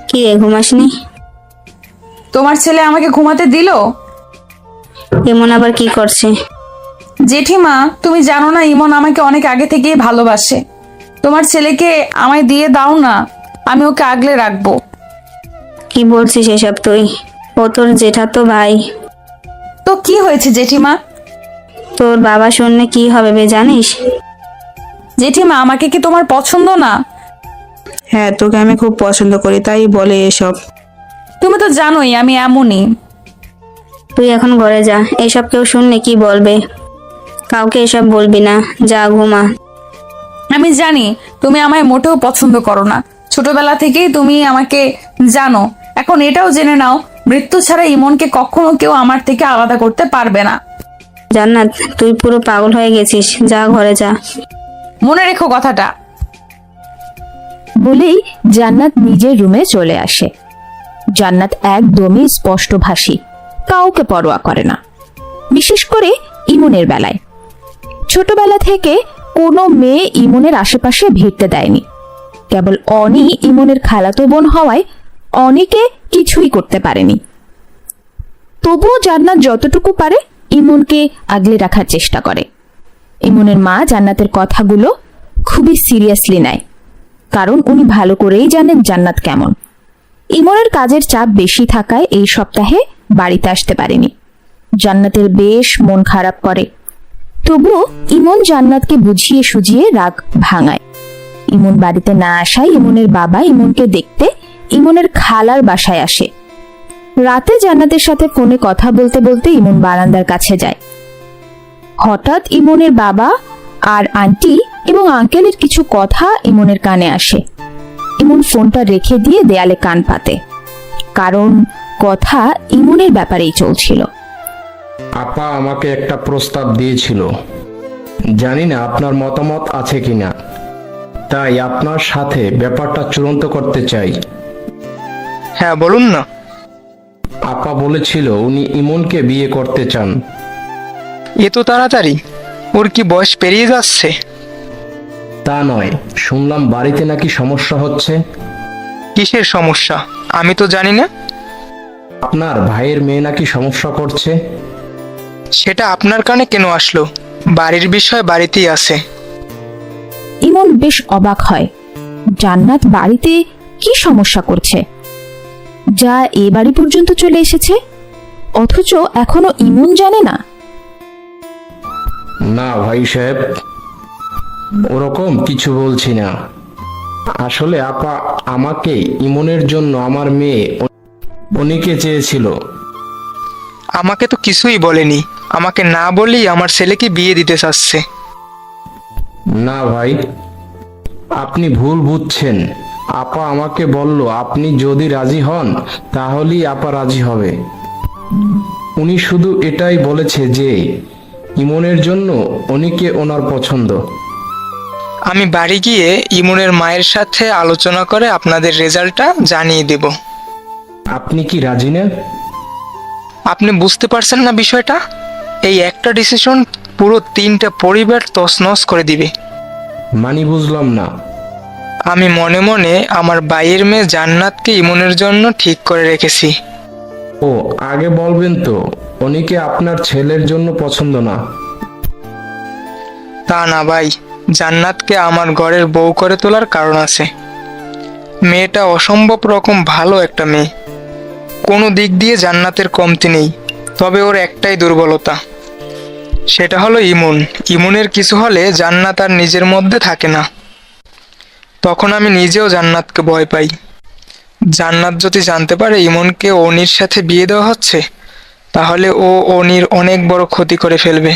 কি রে, ঘুমাসনি? তোমার ছেলে আমাকে ঘুমাতে দিল? এমন আবার কি করছে? জেঠিমা, তুমি জানো না ইমন আমাকে অনেক আগে থেকেই ভালোবাসে। তোমার ছেলেকে আমায় দিয়ে দাও না, আমি ওকে আগলে রাখবো। কি বলছিস এসব তুই? ও তোর জেঠাতো ভাই। তো কি হয়েছে জেঠিমা? তোর বাবা শুনলে কি হবে বে জানিস? জেঠিমা, আমাকে কি তোমার পছন্দ না? হ্যাঁ, তোকে আমি খুব পছন্দ করি, তাই বলে এসব। তুমি তো জানোই আমি এমনই। তুই এখন ঘরে যা, এসব কেউ শুনলে কি বলবে? কাউকে এসব বলবি না, যা ঘুমা। আমি জানি তুমি আমায় মোটেও পছন্দ করো না, ছোটবেলা থেকেই তুমি আমাকে জানো। এখন এটাও জেনে নাও, মৃত্যু ছাড়া ইমনকে কখনো কেউ আমার থেকে আলাদা করতে পারবে না। জান্নাত, তুই পুরো পাগল হয়ে গেছিস, যা ঘরে যা। মনে রেখো কথাটা। বলেই জান্নাত নিজের রুমে চলে আসে। জান্নাত একদমই স্পষ্টভাষী, কাউকে পরোয়া করে না, বিশেষ করে ইমনের বেলায়। ছোটবেলা থেকে কোনো মেয়ে ইমনের আশেপাশে ভিড়তে দেয়নি। কেবল অনি ইমনের খালাতো বোন হওয়ায় অনিকে কিছুই করতে পারেনি। তবুও জান্নাত যতটুকু পারে ইমনকে আগলে রাখার চেষ্টা করে। ইমনের মা জান্নাতের কথাগুলো খুবই সিরিয়াসলি নেয়, কারণ উনি ভালো করেই জানেন জান্নাত কেমন। ইমনের কাজের চাপ বেশি থাকায় এই সপ্তাহে বাড়িতে আসতে পারেনি। জান্নাতের বেশ মন খারাপ করে, তবুও ইমন জান্নাতকে বুঝিয়ে সুজিয়ে রাগ ভাঙায়। ইমন বাড়িতে না আসায় ইমনের বাবা ইমনকে দেখতে ইমনের খালার বাসায় আসে। রাতে জান্নাতের সাথে ফোনে কথা বলতে বলতে ইমন বারান্দার কাছে যায়। হঠাৎ ইমনের বাবা আর আন্টি এবং আঙ্কেলের কিছু কথা ইমনের কানে আসে। ইমন ফোনটা রেখে দিয়ে দেয়ালে কান পাতে, কারণ কথা ইমনের ব্যাপারেই চলছিল। আপা আমাকে একটা প্রস্তাব দিয়েছিল, জানি না আপনার মতামত আছে কিনা, তাই আপনার সাথে ব্যাপারটা চূড়ান্ত করতে চাই। হ্যাঁ বলুন না। আপা বলেছিল উনি ইমনকে বিয়ে করতে চান। এ তো তাড়াতাড়ি, ওর কি বয়স পেরিয়ে যাচ্ছে? তা নয়, শুনলাম বাড়িতে নাকি সমস্যা হচ্ছে। কিসের সমস্যা আমি তো জানি না। আপনার ভাইয়ের মেয়ে নাকি সমস্যা করছে। সেটা আপনার কানে কেন আসলো? বাড়ির বিষয় বাড়িতেই আছে। ইমন বেশ অবাক হয়, জান্নাত বাড়িতে কি সমস্যা করছে যা এ বাড়ি পর্যন্ত চলে এসেছে, অথচ এখনো ইমন জানে না। না ভাই সাহেব, ওরকম কিছু বলছি না। আসলে আপা আমাকে ইমনের জন্য আমার মেয়ে অনিকে চেয়েছিল। আমাকে তো কিছুই বলেনি, আমাকে না বলেই আমার ছেলেকে বিয়ে দিতে চাচ্ছে। না ভাই, আপনি ভুল বুঝছেন। আপা আমাকে বলল আপনি যদি রাজি হন তাহলেই আপা রাজি হবে। উনি শুধু এটাই বলেছে যে ইমনের জন্য অনিকে ওনার পছন্দ। আমি বাড়ি গিয়ে ইমনের মায়ের সাথে আলোচনা করে আপনাদের রেজাল্টটা জানিয়ে দেব। আপনি কি রাজি না? আপনি বুঝতে পারছেন না বিষয়টা? এই একটা ডিসিশন পুরো 3টা পরিবার তছনছ করে দিবে। মানে বুঝলাম না। আমি মনে মনে আমার ভাইয়ের মেয়ে জান্নাতকে ইমনের জন্য ঠিক করে রেখেছি। ও, আগে বলবেন তো, উনিকে আপনার ছেলের জন্য পছন্দ না? তা না ভাই, জান্নাতকে আমার ঘরের বউ করে তোলার কারণ আছে। মেয়েটা অসম্ভব রকম ভালো একটা মেয়ে, কোনো দিক দিয়ে জান্নাতের কমতি নেই। তবে ওর একটাই দুর্বলতা, সেটা হলো ইমন। ইমনের কিছু হলে জান্নাত আর নিজের মধ্যে থাকে না। তখন আমি নিজেও জান্নাতকে ভয় পাই। জান্নাত যদি জানতে পারে ইমনকে অনির সাথে বিয়ে দেওয়া হচ্ছে, তাহলে ও অনির অনেক বড় ক্ষতি করে ফেলবে।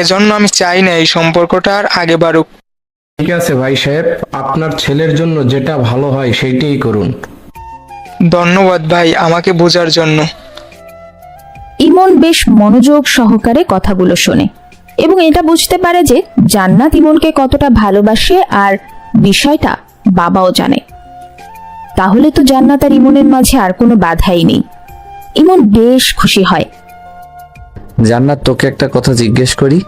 এজন্য আমি চাই না এই সম্পর্কটা আর আগে বাড়ুক। ঠিক আছে ভাই সাহেব, আপনার ছেলের জন্য যেটা ভালো হয় সেইটাই করুন। ধন্যবাদ ভাই আমাকে বোঝার জন্য। ইমন বেশ মনোযোগ সহকারে কথাগুলো শোনে এবং এটা বুঝতে পারে যে জান্নাত ইমনকে কতটা ভালোবাসে আর বিষয়টা বাবাও জানে। তাহলে তো জান্নাত আর ইমনের মাঝে আর কোনো বাধাই নেই। ইমন বেশ খুশি হয়। জান্নাত, তোকে একটা কথা জিজ্ঞেস করি?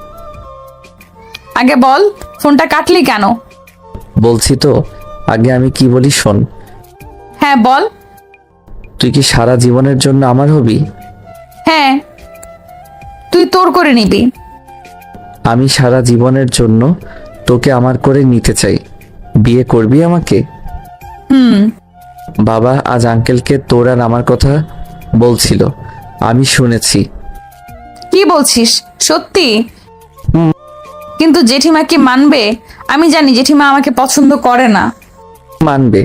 আগে বল, ফোনটা কাটলি কেন? বলছি তো, আগে আমি কি বলি শোন। হ্যাঁ বল। তুই কি সারা জীবনের জন্য আমার হবি? হ্যাঁ, তুই তোর করে নিবি। আমি সারা জীবনের জন্য তোকে আমার করে নিতে চাই। বিয়ে করবি আমাকে? বাবা আজ আঙ্কেলকে তোর আর আমার কথা বলছিল, আমি শুনেছি। কি বলছিস, সত্যি? কিন্তু জেঠিমা কি মানবে? আমি জানি জেঠিমা আমাকে পছন্দ করে না। মানবে,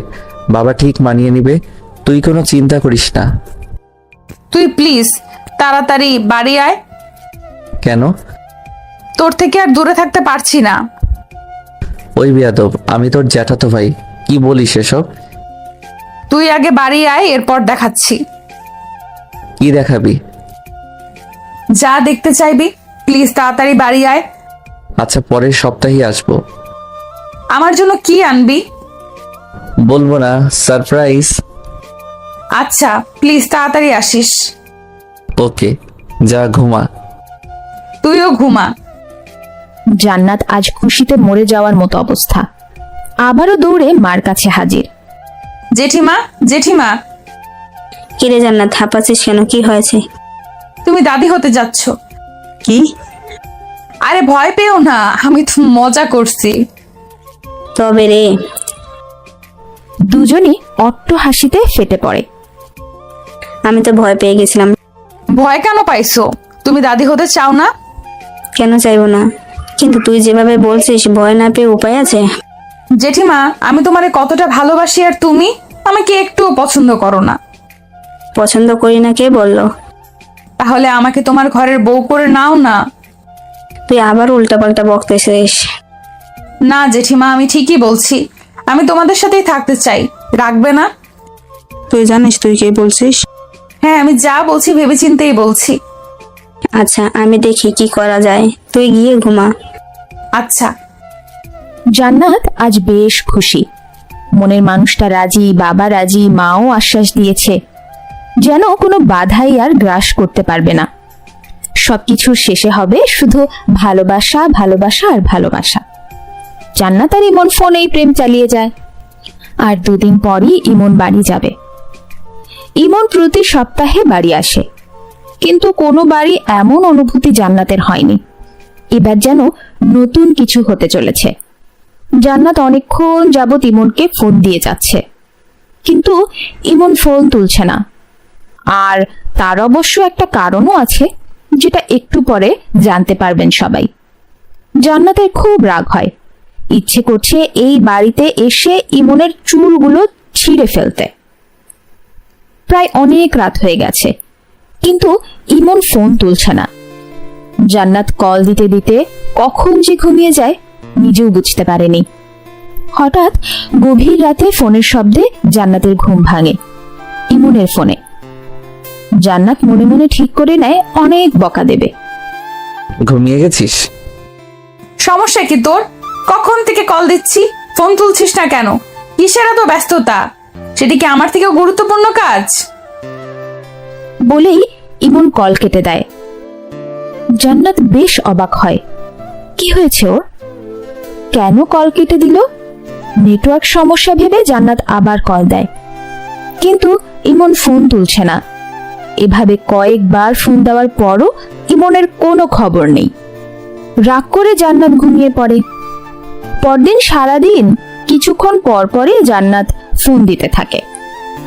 বাবা ঠিক মানিয়ে নিবে, তুই কোনো চিন্তা করিস না। তুই প্লিজ তাড়াতাড়ি বাড়ি আয়। কেন? তোর থেকে আর দূরে থাকতে পারছি না। ওই বেয়াদব, আমি তোর জ্যাঠাতো ভাই, কি বলিস এসব? তুই আগে বাড়ি আয়, এরপর দেখাচ্ছি। কি দেখাবি? যা দেখতে চাইবি, প্লিজ তাড়াতাড়ি বাড়ি আয়। আচ্ছা, পরের সপ্তাহে আসবো। আমার জন্য কি আনবি? বলবো না, সারপ্রাইজ। আচ্ছা প্লিজ তাড়াতাড়ি আসিস। ওকে, যা ঘুমা। তুইও ঘুমা। জান্নাত আজ খুশিতে মরে যাওয়ার মতো অবস্থা। আবারও দৌড়ে মার কাছে হাজির। জেঠিমা, জেঠিমা, কিরে জান্নাত, হাঁপাচ্ছিস কেন? কি হয়েছে? তুমি দাদি হতে যাচ্ছ। কি? আরে ভয় পেও না, আমি তো মজা করছি। তবে রে, দুজনই অট্ট হাসিতে ফেটে পড়ে। আমি তো ভয় পেয়ে গেছিলাম। ভয় কেন পাইছো? তুমি দাদি হতে চাও না? কেন চাইবো না? কিন্তু তুই যেভাবে বলছিস, ভয় না পেয়ে উপায় আছে? জেঠিমা, আমি তোমারে কতটা ভালোবাসি আর তুমি আমাকে একটুও পছন্দ করো না। পছন্দ করি না কে বললো? তাহলে আমাকে তোমার ঘরের বউ করে নাও না। তুই আবার উল্টাপাল্টা বকতেছিস। না জেঠিমা, আমি ঠিকই বলছি। আমি তোমাদের সাথেই থাকতে চাই, রাখবে না? তুই জানিস তুই কে বলছিস? হ্যাঁ, আমি যা বলছি ভেবেচিন্তেই বলছি। আচ্ছা, আমি দেখি কি করা যায়, তুই গিয়ে ঘুমা। আচ্ছা। জান্নাত আজ বেশ খুশি। মনের মানুষটা রাজি, বাবা রাজি, মাও আশ্বাস দিয়েছে যেন কোনো বাধাই আর গ্রাস করতে পারবে না। সবকিছুর শেষে হবে শুধু ভালোবাসা, ভালোবাসা আর ভালোবাসা। জান্নাত আর ইমন ফোনেই প্রেম চালিয়ে যায়। আর 2 দিন পরই ইমন বাড়ি যাবে। ইমন প্রতি সপ্তাহে বাড়ি আসে, কিন্তু কোনো বাড়ি এমন অনুভূতি জান্নাতের হয়নি। এবার যেন নতুন কিছু হতে চলেছে। জান্নাত অনেকক্ষণ যাবৎ ইমনকে ফোন দিয়ে যাচ্ছে, কিন্তু ইমন ফোন তুলছে না। আর তার অবশ্য একটা কারণও আছে, যেটা একটু পরে জানতে পারবেন সবাই। জান্নাতের খুব রাগ হয়, ইচ্ছে করছে এই বাড়িতে এসে ইমনের চুলগুলো ছিঁড়ে ফেলতে। প্রায় অনেক রাত হয়ে গেছে, কিন্তু ইমন ফোন তুলছে না। জান্নাত কল দিতে দিতে কখন যে ঘুমিয়ে যায় নিজেও বুঝতে পারেনি। হঠাৎ গভীর রাতে ফোনের শব্দে জান্নাতের ঘুম ভাঙে। ইমনের ফোনে। জান্নাত মনে মনে ঠিক করে নেয় অনেক বকা দেবে। ঘুমিয়ে গেছিস? সমস্যা কি তোর? কখন থেকে কল দিচ্ছি, ফোন তুলছিস না কেন? কিসের এত ব্যস্ততা? সেটি কি আমার থেকেও গুরুত্বপূর্ণ কাজ? বলেই ইমন কল কেটে দেয়। জান্নাত বেশ অবাক হয়, কি হয়েছে ওর, কেন কল কেটে দিল? নেটওয়ার্ক সমস্যা ভেবে জান্নাত আবার কল দেয়, কিন্তু ইমন ফোন তুলছে না। এভাবে কয়েকবার ফোন দেওয়ার পরও ইমনের কোনো খবর নেই। রাগ করে জান্নাত ঘুমিয়ে পড়ে। পরদিন সারাদিন কিছুক্ষণ পর পরই জান্নাত ফোন দিতে থাকে,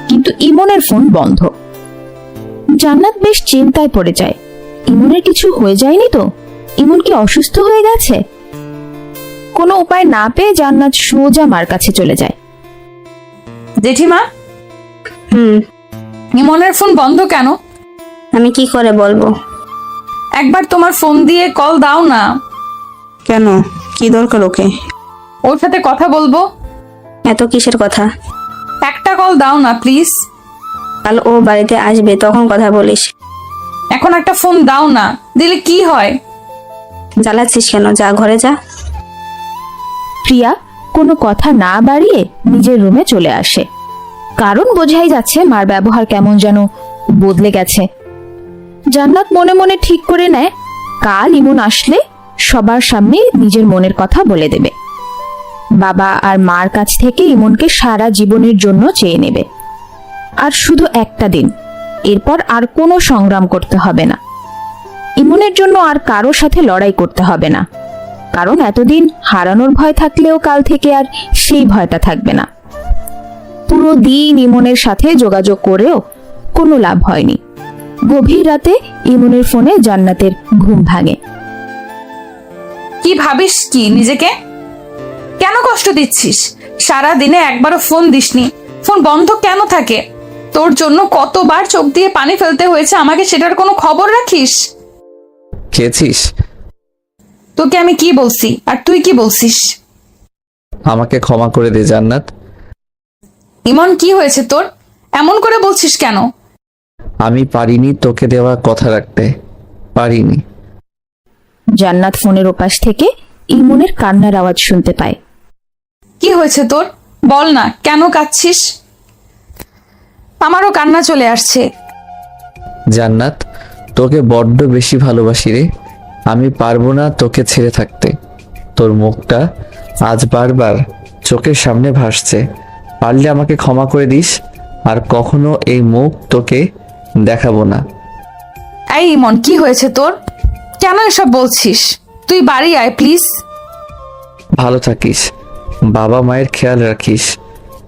কিন্তু ইমনের ফোন বন্ধ। জান্নাত বেশ চিন্তায় পড়ে যায়, ইমনের কিছু হয়ে যায়নি তো? ইমন কি অসুস্থ হয়ে গেছে? কোনো উপায় না পেয়ে জান্নাত সোজা মার কাছে চলে যায়। জেঠিমা, ইমনের ফোন বন্ধ কেন? আমি কি করে বলবো? একবার তোমার ফোন দিয়ে কল দাও না। কেন, কি দরকার ওকে? ওর সাথে কথা বলবো। এত কিসের কথা? একটা কল দাও না প্লিজ। কাল ও বাড়িতে আসবে, তখন কথা বলিস। এখন একটা ফোন দাও না, দিলে কি হয়? জ্বালাচ্ছিস কেন? যা, ঘরে যা। প্রিয়া কোনো কথা না বাড়িয়ে নিজের রুমে চলে আসে, কারণ বোঝাই যাচ্ছে মার ব্যবহার কেমন যেন বদলে গেছে। জান্নাত মনে মনে ঠিক করে নেয়, কাল ইমন আসলে সবার সামনে নিজের মনের কথা বলে দেবে। বাবা আর মার কাছ থেকে ইমনকে সারা জীবনের জন্য চেয়ে নেবে। আর শুধু একটা দিন, এরপর আর কোনো সংগ্রাম করতে হবে না। ইমনের জন্য আর কারো সাথে লড়াই করতে হবে না, কারণ এতদিন হারানোর ভয় থাকলেও কাল থেকে আর সেই ভয়টা থাকবে না। পুরো দিন ইমনের সাথে যোগাযোগ করেও কোনো লাভ হয়নি। গভীর রাতে ইমনের ফোনে জান্নাতের ঘুম ভাঙে। কি ভাবিস কি নিজেকে? কেন কষ্ট দিচ্ছিস? সারা দিনে একবারও ফোন দিসনি, ফোন বন্ধ কেন থাকে? তোর জন্য কতবার চোখ দিয়ে পানি ফেলতে হয়েছে আমাকে, সেটার কোনো খবর রাখিস? খেয়েছিস? তোকে আমি কি বলছি আর তুই কি বলছিস? আমাকে ক্ষমা করে দে জান্নাত। ইমন, কি হয়েছে তোর? এমন করে বলছিস কেন? আমি পারিনি তোকে দেওয়া কথা রাখতে, পারিনি। জান্নাত ফোনের ওপাশ থেকে ইমনের কান্নার আওয়াজ শুনতে পায়। কি হয়েছে তোর? বল না, কেন কাঁদছিস? আমারও কান্না চলে আসছে। জান্নাত, তোকে বড্ড বেশি ভালোবাসি রে। আমি পারবো না তোকে ছেড়ে থাকতে। তোর মুখটা আজ বারবার চোখের সামনে ভাসছে। পারলে আমাকে ক্ষমা করে দিস, আর কখনো এই মুখ তোকে দেখাবো না। এই ইমন, কি হয়েছে তোর? কেন এসব বলছিস? তুই বাড়ি আয় প্লিজ। ভালো থাকিস, বাবা মায়ের খেয়াল রাখিস,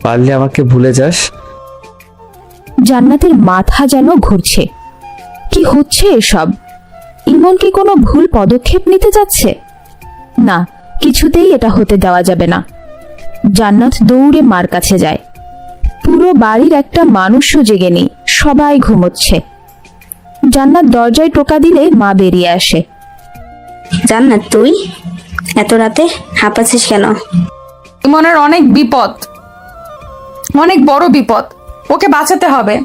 পারলে আমাকে ভুলে যাস। জান্নাতের মাথা যেন ঘুরছে, কি হচ্ছে এসব? ইমন কি কোনো ভুল পদক্ষেপ নিতে যাচ্ছে? না, কিছুতেই এটা হতে দেওয়া যাবে না। জান্নাত দৌড়ে মার কাছে যায়। পুরো বাড়ির একটা মানুষও জেগে নেই, সবাই ঘুমোচ্ছে। জান্নাত দরজায় টোকা দিলে মা বেরিয়ে আসে। জান্নাত, তুই এত রাতে হাঁপাচ্ছিস কেন? ইমনের অনেক বিপদ, অনেক বড় বিপদ, ওকে বাঁচাতে হবে।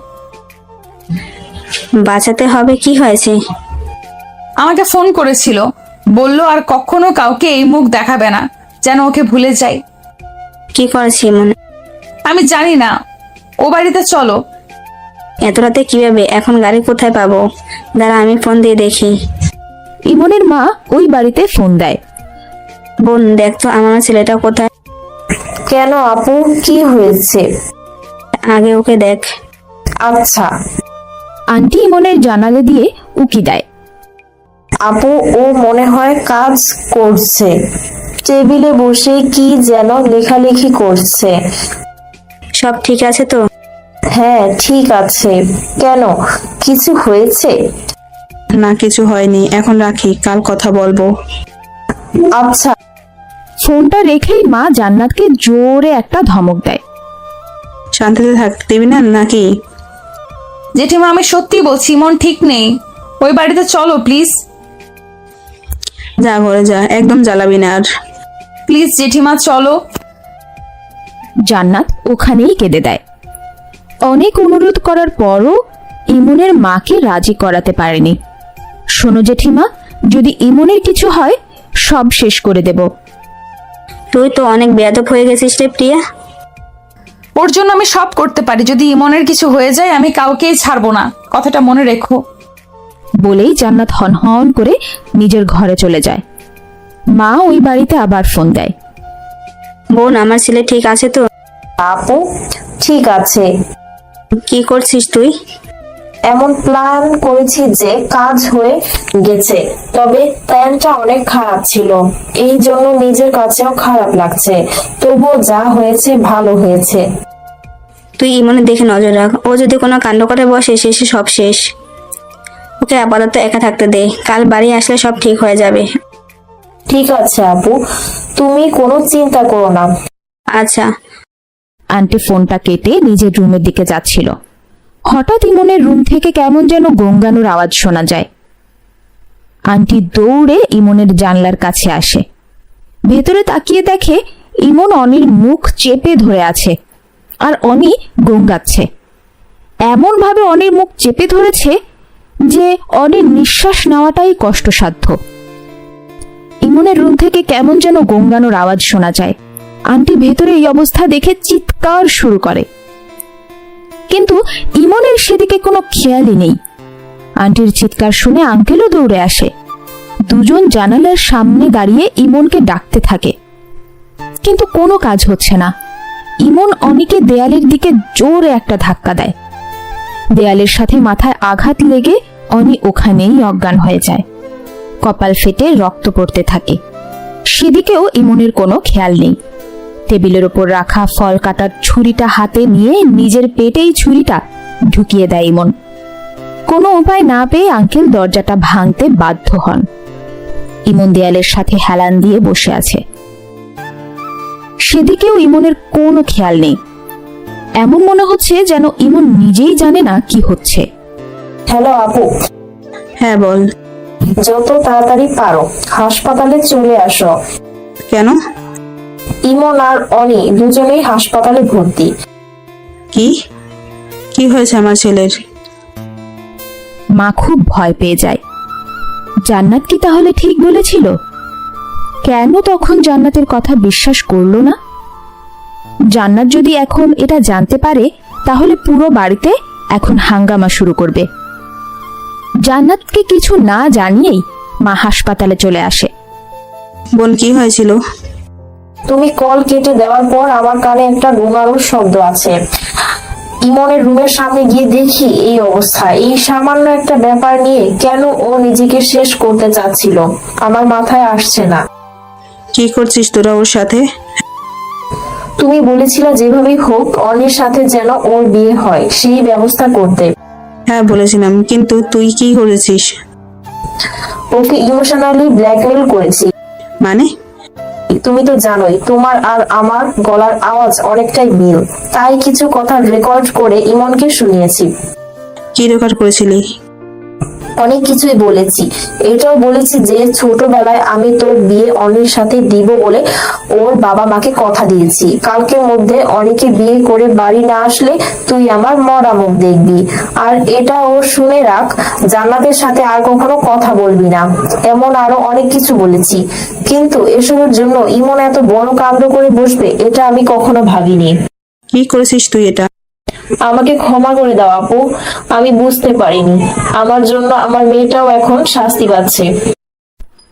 বাঁচাতে হবে? কি হয়েছে? আমাকে ফোন করেছিল, বলল আর কখনো কাউকে এই মুখ দেখাবে না, যেন ওকে ভুলে যাই। কি করেছি মনে? আমি জানি না, ও বাড়িতে চলো। এত রাতে কিভাবে? এখন গাড়ি কোথায় পাবো? দাঁড়া, আমি ফোন দিয়ে দেখি। ইমনের মা ওই বাড়িতে ফোন দেয়। বোন, দেখ তো আমার ছেলেটা কোথায়। কেন আপু, কি হয়েছে? আগে ওকে দেখ। আচ্ছা আন্টি ইমনের জানালা দিয়ে উকি দেয়। আপু, ও মনে হয় কাজ করছে, টেবিলে বসে কি যেন লেখালেখি করছে। সব ঠিক আছে তো? হ্যাঁ ঠিক আছে। কেন, কিছু হয়েছে? না, কিছু হয়নি। এখন রাখি, কাল কথা বলবো। আচ্ছা। ফোনটা রেখেই মা জান্নাতকে জোরে একটা ধমক দেয়। শান্তিতে থাকতে দিবি না নাকি? জেঠিমা, আমি সত্যি বলছি, ইমন ঠিক নেই। ওই বাড়িতে চলো প্লিজ। যা, ঘরে যা, একদম জ্বালাবি না আর। প্লিজ জেঠিমা, চলো। জান্নাত ওখানেই কেঁদে দেয়। অনেক অনুরোধ করার পরও ইমনের মাকে রাজি করাতে পারেনি। শোনো জেঠিমা, যদি ইমনের কিছু হয় সব শেষ করে দেব। তুই তো অনেক বেয়াদব হয়ে গেছিস রে প্রিয়া। ওর জন্য আমি সব করতে পারি, যদি ইমনের কিছু হয়ে যায় আমি কাউকেই ছাড়বো না, কথাটা মনে রেখো। বলেই জান্নাত হন হন করে নিজের ঘরে চলে যায়। মা ওই বাড়িতে আবার ফোন দেয়। বোন, আমার ছেলে ঠিক আছে তো? আপু ঠিক আছে। কি করছিস তুই? এমন প্ল্যান করেছি যে কাজ হয়ে গেছে, তবে প্ল্যানটা অনেক খারাপ ছিল, এই জন্য নিজের কাছেও খারাপ লাগছে। তবুও যা হয়েছে ভালো হয়েছে। তুই ইমনের দেখে নজর রাখ, ও যদি কোনো কাণ্ড করে বসে শেষে সব শেষ। ওকে আপাতত একা থাকতে দে, কাল বাড়ি আসলে সব ঠিক হয়ে যাবে। ঠিক আছে আপু, তুমি কোনো চিন্তা করো না। আচ্ছা। আন্টি ফোনটা কেটে নিজের রুমের দিকে যাচ্ছিল। হঠাৎ ইমনের রুম থেকে কেমন যেন গঙ্গানোর আওয়াজ শোনা যায়। আন্টি দৌড়ে ইমনের জানলার কাছে আসে। ভেতরে তাকিয়ে দেখে ইমন অনির মুখ চেপে ধরে আছে, আর অনি গঙ্গাচ্ছে। এমন ভাবে অনির মুখ চেপে ধরেছে যে অনির নিঃশ্বাস নেওয়াটাই কষ্টসাধ্য। ইমনের রুম থেকে কেমন যেন গঙ্গানোর আওয়াজ শোনা যায়। আন্টি ভেতরে এই অবস্থা দেখে চিৎকার শুরু করে, কিন্তু ইমনের সেদিকে কোনো খেয়ালই নেই। আন্টির চিৎকার শুনে আঙ্কেলও দৌড়ে আসে। দুজন জানালার সামনে দাঁড়িয়ে ইমনকে ডাকতে থাকে, কিন্তু কোনো কাজ হচ্ছে না। ইমন অনিকে দেয়ালের দিকে জোরে একটা ধাক্কা দেয়। দেয়ালের সাথে মাথায় আঘাত লেগে অনি ওখানেই অজ্ঞান হয়ে যায়। কপাল ফেটে রক্ত পড়তে থাকে। সেদিকেও ইমনের কোনো খেয়াল নেই। টেবিলের ওপর রাখা ফল কাটার ছুরিটা হাতে নিয়ে নিজের পেটেই ছুরিটা ঢুকিয়ে দেয় ইমন। কোনো উপায় না পেয়ে আঙ্কেল দরজাটা ভাঙতে বাধ্য হন। ইমন দেয়ালের সাথে হেলান দিয়ে বসে আছে। সেদিকেও ইমনের কোনো খেয়াল নেই। এমন মনে হচ্ছে যেন ইমন নিজেই জানে না কি হচ্ছে। হ্যালো আপু, হ্যাঁ বল। যত তাড়াতাড়ি পারো হাসপাতালে চলে আসো। কেন? ইমন আর অনি দুজনেই হাসপাতালে ভর্তি। কি কি হয়েছে আমার ছেলের? মা খুব ভয় পেয়ে যায়। জান্নাত কি তাহলে ঠিক বলেছিল? কেন তখন জান্নাতের কথা বিশ্বাস করলো না? জান্নাত যদি এখন এটা জানতে পারে তাহলে পুরো বাড়িতে এখন হাঙ্গামা শুরু করবে। জান্নাতকে কিছু না জানিয়েই মা হাসপাতালে চলে আসে। বোন, কি হয়েছিল? তুমি কল কেটে দেওয়ার পর আমার কানে একটা গোঙানোর শব্দ আছে। ইমনের রুমের সামনে গিয়ে দেখি এই অবস্থা। এই সামান্য একটা ব্যাপার নিয়ে কেন ও নিজেকে শেষ করতে চাচ্ছিল আমার মাথায় আসছে না। কি করছিস তোরা ওর সাথে? তুমি বলেছিলে যেভাবেই হোক অনির সাথে যেন ওর বিয়ে হয় সেই ব্যবস্থা করতে। হ্যাঁ বলেছিলাম, কিন্তু তুই কি করেছিস? ওকে ইমোশনালি ব্ল্যাকমেল করেছি। মানে? তুমি তো জানোই তোমার আর আমার গলার আওয়াজ অনেকটাই মিল, তাই কিছু কথা রেকর্ড করে ইমনকে শুনিয়েছি। কি রেকর্ড করেছিলি? অনেক কিছুই বলেছি। এটাও বলেছি যে ছোটবেলায় আমি তোর বিয়ে অনির সাথে দিব বলে ওর বাবা মাকে কথা দিয়েছি। কালকের মধ্যে অনিকে বিয়ে করে বাড়ি না আসলে তুই আমার মরা মুখ দেখবি। আর এটা ও শুনে রাখ, জান্নাতের সাথে আর কখনো কথা বলবি না। এমন আরো অনেক কিছু বলেছি, কিন্তু এসবের জন্য ইমন এত বড় কাণ্ড করে বসবে এটা আমি কখনো ভাবিনি। কি করেছিস তুই এটা? আমাকে ক্ষমা করে দাও আপু, আমি বুঝতে পারিনি। আমার জন্য আমার মেয়েটাও এখন শাস্তি পাচ্ছে।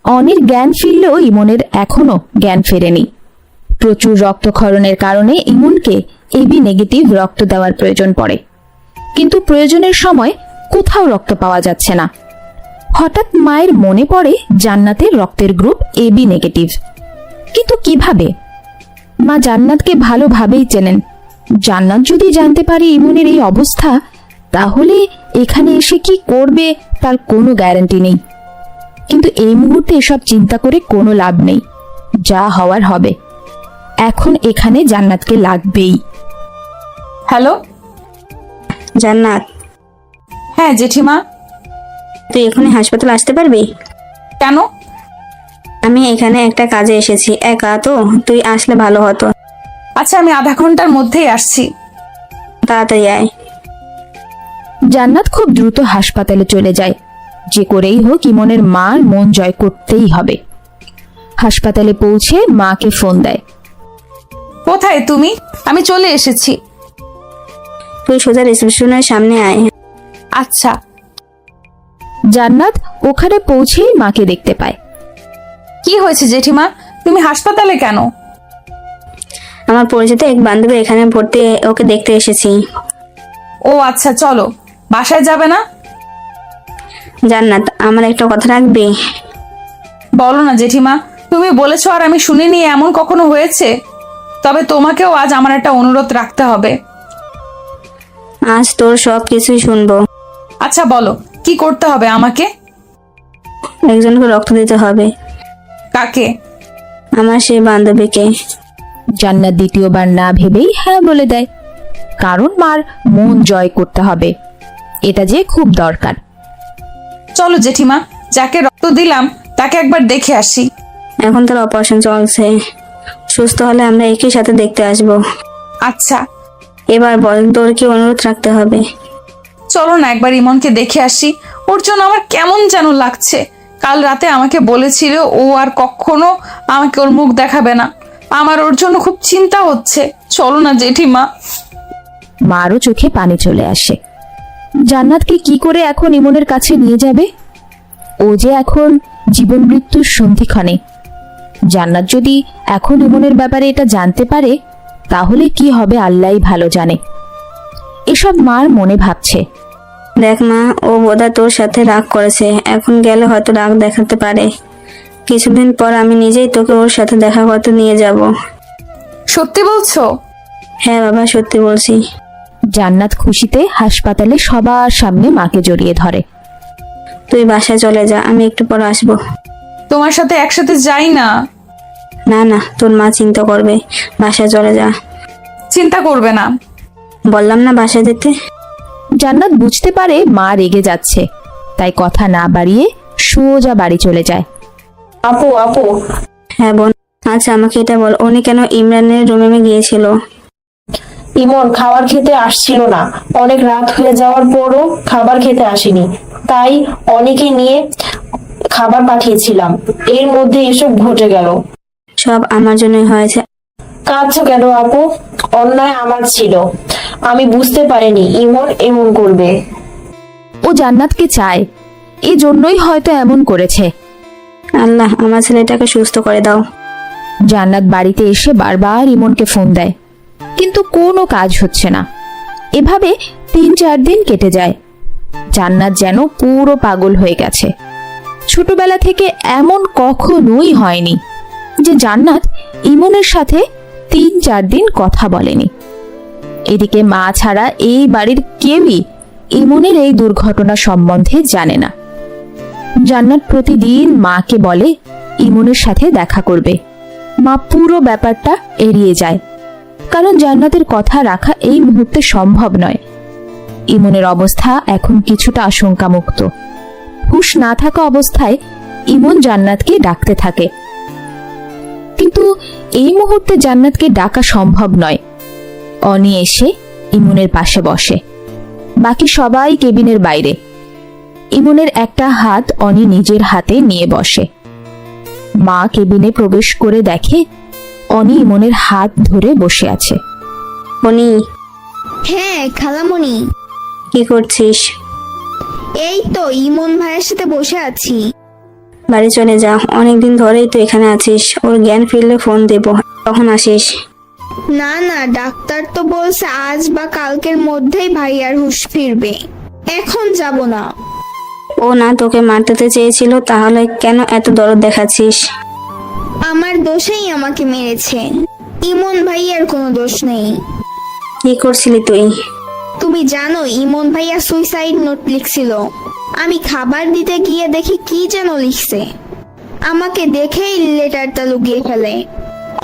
অনির জ্ঞান ফিরলেও ইমনের এখনো জ্ঞান ফেরেনি। প্রচুর রক্তক্ষরণের কারণে ইমনকে এবি নেগেটিভ রক্ত দেওয়ার প্রয়োজন পড়ে, কিন্তু প্রয়োজনের সময় কোথাও রক্ত পাওয়া যাচ্ছে না। হঠাৎ মায়ের মনে পড়ে জান্নাতের রক্তের গ্রুপ এবি নেগেটিভ, কিন্তু কিভাবে? মা জান্নাতকে ভালোভাবেই চেনেন। জান্নাত যদি জানতে পারে ইমনের এই অবস্থা, তাহলে এখানে এসে কি করবে তার কোনো গ্যারান্টি নেই। কিন্তু এই মুহূর্তে এসব চিন্তা করে কোনো লাভ নেই। যা হওয়ার হবে। এখন এখানে জান্নাতকে লাগবেই। হ্যালো। জান্নাত, হ্যাঁ জেঠিমা। তুই এখনই হাসপাতাল আসতে পারবি? কেন? আমি এখানে একটা কাজে এসেছি, একা তো, তুই আসলে ভালো হতো। আচ্ছা, আমি আধা ঘন্টার মধ্যেই আসছি। তাড়াতাড়ি আয়। জান্নাত খুব দ্রুত হাসপাতালে চলে যায়। যে করেই হোক ইমনের মার মন জয় করতেই হবে। হাসপাতালে পৌঁছে মাকে ফোন দেয়। কোথায় তুমি? আমি চলে এসেছি। তুই সোজা রিসেপশনের সামনে আয়। আচ্ছা। জান্নাত ওখানে পৌঁছেই মাকে দেখতে পায়। কি হয়েছে জেঠিমা, তুমি হাসপাতালে কেন? আমার পরিচিত এক বান্ধবী এখানে ভর্তি, ওকে দেখতে এসেছি। ও আচ্ছা, চলো। বাসায় যাবে না? জান্নাত, আমার একটা কথা রাখবি? বলো না জেঠিমা, তুমি বলেছো আর আমি শুনিনি, এমন কখনো হয়েছে? তবে তোমাকেও আজ আমার একটা অনুরোধ রাখতে হবে। আজ তোর সব কিছুই শুনবো। আচ্ছা বলো, কি করতে হবে আমাকে? একজনকে রক্ত দিতে হবে। কাকে? আমার সেই বান্ধবীকে। জান্নাত দ্বিতীয়বার না ভেবেই হ্যাঁ বলে দেয়, কারণ মার মন জয় করতে হবে, এটা যে খুব দরকার। চলো জেঠিমা, যাকে রক্ত দিলাম তাকে একবার দেখে আসি। এখন তোর অপারেশন চলছে, সুস্থ হলে আমরা একই সাথে দেখতে আসবো। আচ্ছা এবার বল, তোর কি অনুরোধ রাখতে হবে? চলো না একবার ইমনকে দেখে আসি। ওর জন্য আমার কেমন যেন লাগছে। কাল রাতে আমাকে বলেছিল ও আর কখনো আমাকে ওর মুখ দেখাবে না। আমার ওর জন্য খুব চিন্তা হচ্ছে। চলো না জেঠিমা। মারও চোখে পানি চলে আসে। জান্নাতকে কি করে এখন ইমনের কাছে নিয়ে যাবে? ও যে এখন জীবন মৃত্যুর সন্ধিক্ষণে। জান্নাত যদি এখন ইমনের ব্যাপারে এটা জানতে পারে, তাহলে কি হবে আল্লাহই ভালো জানে। এসব মার মনে ভাবছে। দেখ মা, ও বোধহয় তোর সাথে রাগ করেছে, এখন গেলে হয়তো রাগ দেখাতে পারে। কিছুদিন পর আমি নিজেই তোকে ওর সাথে দেখা করতে নিয়ে যাব। সত্যি বলছো? হ্যাঁ বাবা, সত্যি বলছি। জান্নাত খুশিতে হাসপাতালে সবার সামনে মাকে জড়িয়ে ধরে। তুই বাসায় চলে যা, আমি একটু পর আসবো। তোমার সাথে একসাথে যাই না। না না, তোর মা চিন্তা করবে, বাসায় চলে যা। চিন্তা করবে না। বললাম না বাসায় যেতে। জান্নাত বুঝতে পারে মা রেগে যাচ্ছে, তাই কথা না বাড়িয়ে সোজা বাড়ি চলে যায়। আপু আপু, হ্যাঁ বোন। আচ্ছা আমাকে এটা বল, উনি কেন ইমরানের রুমে গিয়েছিল? ইমন খাবার খেতে আসছিল না, অনেক রাত হয়ে যাওয়ার পরও খাবার খেতে আসেনি, তাই অনেকে নিয়ে খাবার পাঠিয়েছিলাম, এর মধ্যে এসব ঘটে গেল। সব আমার জন্যই হয়েছে। কাঁদছো কেন আপু? অন্যায় আমার ছিল, আমি বুঝতে পারিনি ইমন এমন করবে। ও জান্নাতকে চায়, এজন্যই হয়তো এমন করেছে। আল্লাহ, আমার ছেলেটাকে সুস্থ করে দাও। জান্নাত বাড়িতে এসে বারবার ইমনকে ফোন দেয়, কিন্তু কোনো কাজ হচ্ছে না। এভাবে 3-4 দিন কেটে যায়। জান্নাত যেন পুরো পাগল হয়ে গেছে। ছোটবেলা থেকে এমন কখনোই হয়নি যে জান্নাত ইমনের সাথে 3-4 দিন কথা বলেনি। এদিকে মা ছাড়া এই বাড়ির কেউই ইমনের এই দুর্ঘটনা সম্বন্ধে জানে না। জান্নাত প্রতিদিন মাকে বলে ইমনের সাথে দেখা করবে। মা পুরো ব্যাপারটা এড়িয়ে যায়, কারণ জান্নাতের কথা রাখা এই মুহূর্তে সম্ভব নয়। ইমনের অবস্থা এখন কিছুটা আশঙ্কামুক্ত। হুঁশ না থাকা অবস্থায় ইমন জান্নাতকে ডাকতে থাকে, কিন্তু এই মুহূর্তে জান্নাতকে ডাকা সম্ভব নয়। অনি এসে ইমনের পাশে বসে, বাকি সবাই কেবিনের বাইরে। ইমনের একটা হাত অনি নিজের হাতে নিয়ে বসে। মা কেবিনে প্রবেশ করে দেখে অনি ইমনের হাত ধরে বসে আছে। উনি হ্যাঁ খালামণি, কি করছিস? এই তো ইমন ভাইয়ের সাথে বসে আছি। বাড়ি চলে যা, অনেকদিন ধরেই তো এখানে আছিস। ওর জ্ঞান ফিরলে ফোন দেব, তখন আসিস। না না, ডাক্তার তো বলছে আজ বা কালকের মধ্যেই ভাইয়ার হুঁশ ফিরবে, এখন যাব না। ও না তোকে মারতে চেয়েছিল, তাহলে কেন এত দরদ দেখাচ্ছিস? আমার দোষেই আমাকে মেরেছে, ইমন ভাইয়ার কোনো দোষ নেই। কি করছিলি তুই? তুমি জানো ইমন ভাইয়া সুইসাইড নোট লিখছিল। আমি খাবার দিতে গিয়ে দেখি কি যেন লিখছে, আমাকে দেখেই লেটারটা লুকিয়ে ফেলে।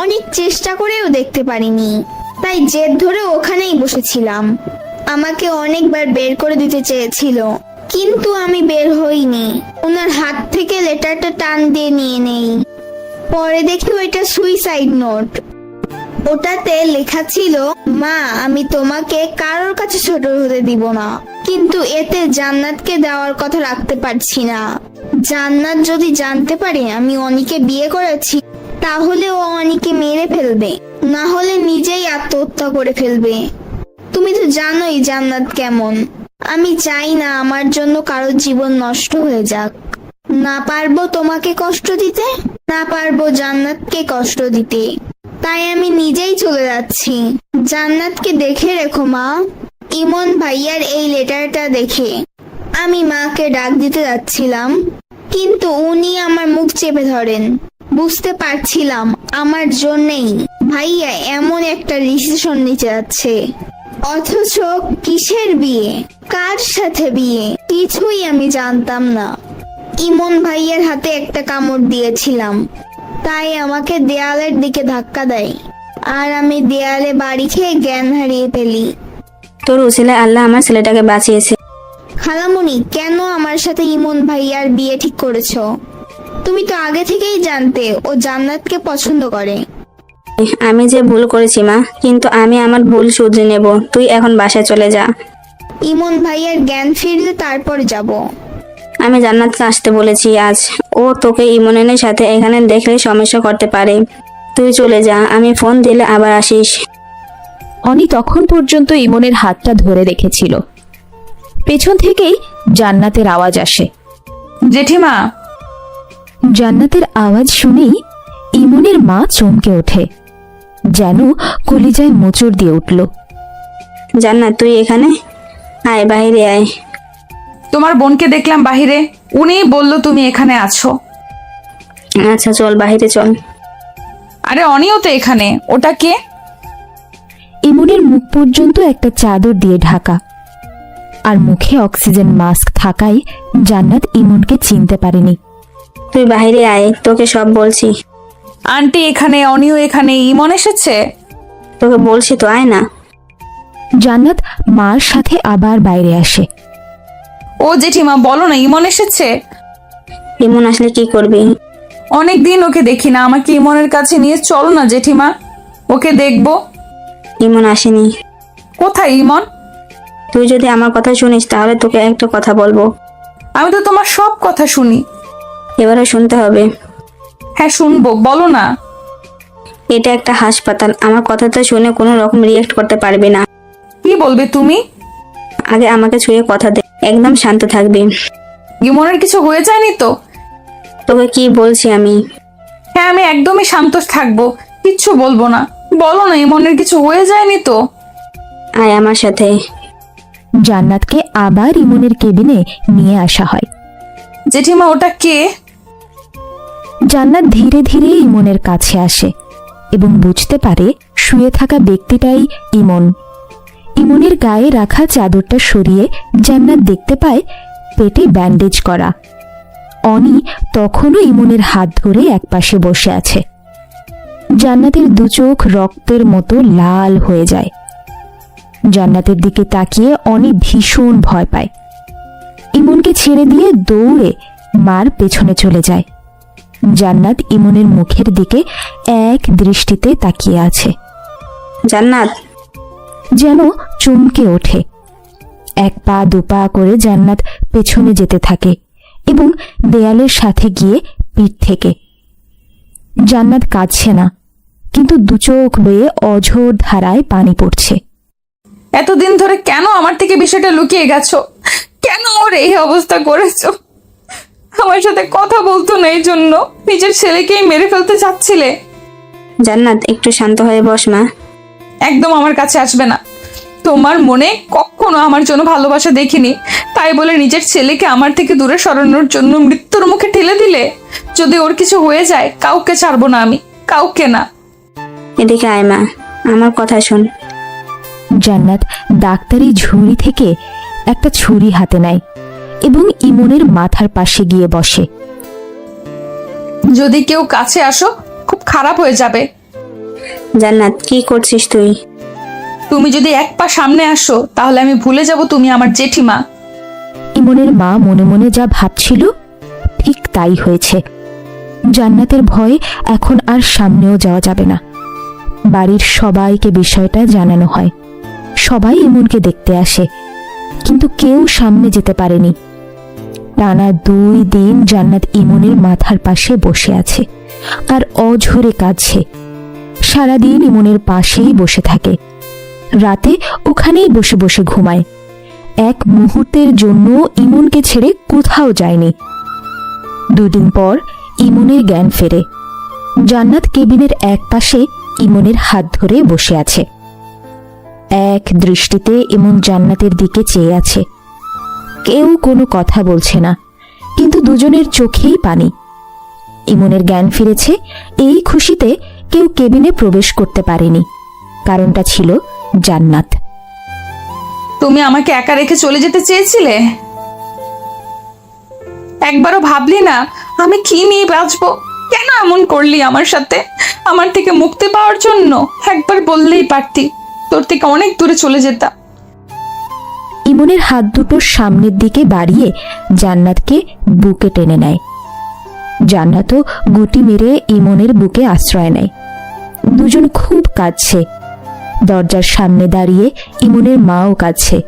অনেক চেষ্টা করেও দেখতে পারিনি, তাই জেদ ধরে ওখানেই বসেছিলাম। আমাকে অনেকবার বের করে দিতে চেয়েছিল, কিন্তু আমি বের হইনি। ওনার হাত থেকে লেটারটা টান দিয়ে নিয়ে নেই। পরে দেখি ওইটা সুইসাইড নোট। ওটাতে লেখা ছিল, মা আমি তোমাকে কারোর কাছে ছোট হতে দিব না, কিন্তু এতে জান্নাতকে দেওয়ার কথা রাখতে পারছি না। জান্নাত যদি জানতে পারে আমি অনিকে বিয়ে করেছি, তাহলে ও অনিকে মেরে ফেলবে, না হলে নিজেই আত্মহত্যা করে ফেলবে। তুমি তো জানোই জান্নাত কেমন। আমি চাই না আমার জন্য কারো জীবন নষ্ট হয়ে যাক। না পারবো তোমাকে কষ্ট দিতে, না পারবো জান্নাতকে কষ্ট দিতে। তাই আমি নিজেই চলে যাচ্ছি। জান্নাতকে দেখে রেখো মা। ইমন ভাইয়ার এই লেটারটা দেখে আমি মাকে ডাক দিতে যাচ্ছিলাম, কিন্তু উনি আমার মুখ চেপে ধরেন। বুঝতে পারছিলাম আমার জন্যেই ভাইয়া এমন একটা ডিসিশন নিতে যাচ্ছে। অথচ কিসের বিয়ে, কার সাথে বিয়ে, কিছুই আমি জানতাম না। ইমন ভাইয়ের হাতে একটা কামড় দিয়েছিলাম, তাই আমাকে দেয়ালের দিকে ধাক্কা দেয়, আর আমি দেয়ালে বাড়ি খেয়ে জ্ঞান হারিয়ে ফেলি। তোর উসিলায় আল্লাহ আমার ছেলেটাকে বাঁচিয়েছে। খালামুনি, কেন আমার সাথে ইমন ভাইয়ার বিয়ে ঠিক করেছো? তুমি তো আগে থেকেই জানতে ও জান্নাতকে পছন্দ করে। আমি যে ভুল করেছি মা, কিন্তু আমি আমার ভুল শুধরে নেব। তুই এখন বাসায় চলে যা। ইমন ভাইয়ার জ্ঞান ফিরলে তারপর যাব। আমি জান্নাতকে আসতে বলেছি আজ। ও তোকে ইমনের সাথে এখানে দেখলে সমস্যা করতে পারে। তুই চলে যা, আমি ফোন দিলে আবার আসিস। অনি তখন পর্যন্ত ইমনের হাতটা ধরে রেখেছিল। পেছন থেকেই জান্নাতের আওয়াজ আসে। জেঠিমা, জান্নাতের আওয়াজ শুনেই ইমনের মা চমকে ওঠে, যেন কলিজায় মোচড় দিয়ে উঠল। জান্নাত, তুই এখানে আয়, বাইরে আয়। তোমার বোনকে দেখলাম বাহিরে, উনিই বললো তুমি এখানে আছো। আচ্ছা চল, বাইরে চল। আরে অনিও তো এখানে, ওটা কে? ইমনের মুখ পর্যন্ত একটা চাদর দিয়ে ঢাকা, আর মুখে অক্সিজেন মাস্ক থাকায় জান্নাত ইমনকে চিনতে পারেনি। তুই বাইরে আয়, তোকে সব বলছি। আন্টি এখানে, অনিও এখানে, ইমন এসেছে। তোকে বলছি তো, আয় না। জান্নাত মার সাথে আবার বাইরে আসে। ও জেঠিমা, বলো না ইমন এসেছে। ইমন আসলে কি করবি? অনেকদিন ওকে দেখি না, আমাকে ইমনের কাছে নিয়ে চলো না জেঠিমা, ওকে দেখবো। ইমন আসেনি। কোথায় ইমন? তুই যদি আমার কথা শুনিস তাহলে তোকে একটা কথা বলবো। আমি তো তোমার সব কথা শুনি। এবারে শুনতে হবে। হ্যাঁ শুনবো, বলো না। এটা একটা হাসপাতাল, আমার কথাটা শুনে কোনো রকম রিয়েক্ট করতে পারবি না। কি বলবে তুমি? আগে আমাকে ছুঁয়ে কথা দে, একদম শান্ত থাকবি। ইমনের কিছু হয়ে যায়নি তো? তোকে কি বলছি আমি? হ্যাঁ আমি একদমই শান্ত থাকবো, কিচ্ছু বলবো না। বলো না ইমনের কিছু হয়ে যায়নি তো? আয় আমার সাথে। জান্নাতকে আবার ইমনের কেবিনে নিয়ে আসা হয়। জেঠিমা ওটা কে? জান্নাত ধীরে ধীরে ইমনের কাছে আসে এবং বুঝতে পারে শুয়ে থাকা ব্যক্তিটাই ইমন। ইমনের গায়ে রাখা চাদরটা সরিয়ে জান্নাত দেখতে পায় পেটে ব্যান্ডেজ করা। অনি তখনও ইমনের হাত ধরে একপাশে বসে আছে। জান্নাতের দু চোখ রক্তের মতো লাল হয়ে যায়। জান্নাতের দিকে তাকিয়ে অনি ভীষণ ভয় পায়। ইমনকে ছেড়ে দিয়ে দৌড়ে মার পেছনে চলে যায়। জান্নাত ইমনের মুখের দিকে এক দৃষ্টিতে তাকিয়ে আছে, জান্নাত। যেন চমকে ওঠে। এক পা দুপা করে জান্নাত পেছনে যেতে থাকে এবং দেয়ালের সাথে গিয়ে পিঠ থেকে। জান্নাত কাঁদছে না, কিন্তু দু চোখ বেয়ে অঝোর ধারায় পানি পড়ছে। এতদিন ধরে কেন আমার থেকে বিষয়টা লুকিয়ে গেছো? কেন ওর এই অবস্থা করেছো? আমার সাথে কথা বলতো না, এই জন্য নিজের ছেলেকেই মেরে ফেলতে চাচ্ছিলে। জান্নাত, একটু শান্ত হয়ে বস মা। একদম আমার কাছে আসবে না। তোমার মনে কখনো আমার জন্য ভালোবাসা দেখিনি, তাই বলে নিজের ছেলেকে আমার থেকে দূরে সরানোর জন্য মৃত্যুর মুখে ঠেলে দিলে। যদি ওর কিছু হয়ে যায় কাউকে ছাড়বো না আমি, কাউকে না। এদিকে আয় মা, আমার কথা শোন। জান্নাত ডাক্তারি ঝুড়ি থেকে একটা ছুরি হাতে নেয় এবং ইমনের মাথার পাশে গিয়ে বসে। যদি কেউ কাছে আসো খুব খারাপ হয়ে যাবে। জান্নাত, কি করছিস তুই? তুমি যদি এক পা সামনে আসো তাহলে আমি ভুলে যাব তুমি আমার জেঠিমা। ইমনের মা মনে মনে যা ভাবছিল ঠিক তাই হয়েছে। জান্নাতের ভয়ে এখন আর সামনেও যাওয়া যাবে না। বাড়ির সবাইকে বিষয়টা জানানো হয়। সবাই ইমনকে দেখতে আসে, কিন্তু কেউ সামনে যেতে পারেনি। টানা 2 দিন জান্নাত ইমনের মাথার পাশে বসে আছে আর অঝরে কাঁদছে। সারাদিন ইমনের পাশেই বসে থাকে, রাতে ওখানেই বসে বসে ঘুমায়। এক মুহূর্তের জন্য ইমনকে ছেড়ে কোথাও যায়নি। 2 দিন পর ইমনের জ্ঞান ফেরে। জান্নাত কেবিনের এক পাশে ইমনের হাত ধরে বসে আছে। এক দৃষ্টিতে ইমন জান্নাতের দিকে চেয়ে আছে। কেউ কোনো কথা বলছে না, কিন্তু দুজনের চোখেই পানি। ইমনের জ্ঞান ফিরেছে, এই খুশিতে কেউ কেবিনে প্রবেশ করতে পারেনি। কারণটা ছিল জান্নাত। তুমি আমাকে একা রেখে চলে যেতে চেয়েছিলে? একবারও ভাবলি না আমি কি নিয়ে বাঁচবো? কেন এমন করলি আমার সাথে? আমার থেকে মুক্তি পাওয়ার জন্য একবার বললেই পারতি, তোর থেকে অনেক দূরে চলে যেতাম। ইমনের হাত দুটো সামনের দিকে বাড়িয়ে জান্নাতকে বুকে টেনে নেয়। জান্নাতও গুটি মেরে ইমনের বুকে আশ্রয় নেয়। দুজন খুব কাঁদছে। দরজার সামনে দাঁড়িয়ে ইমনের মাও কাঁদছে।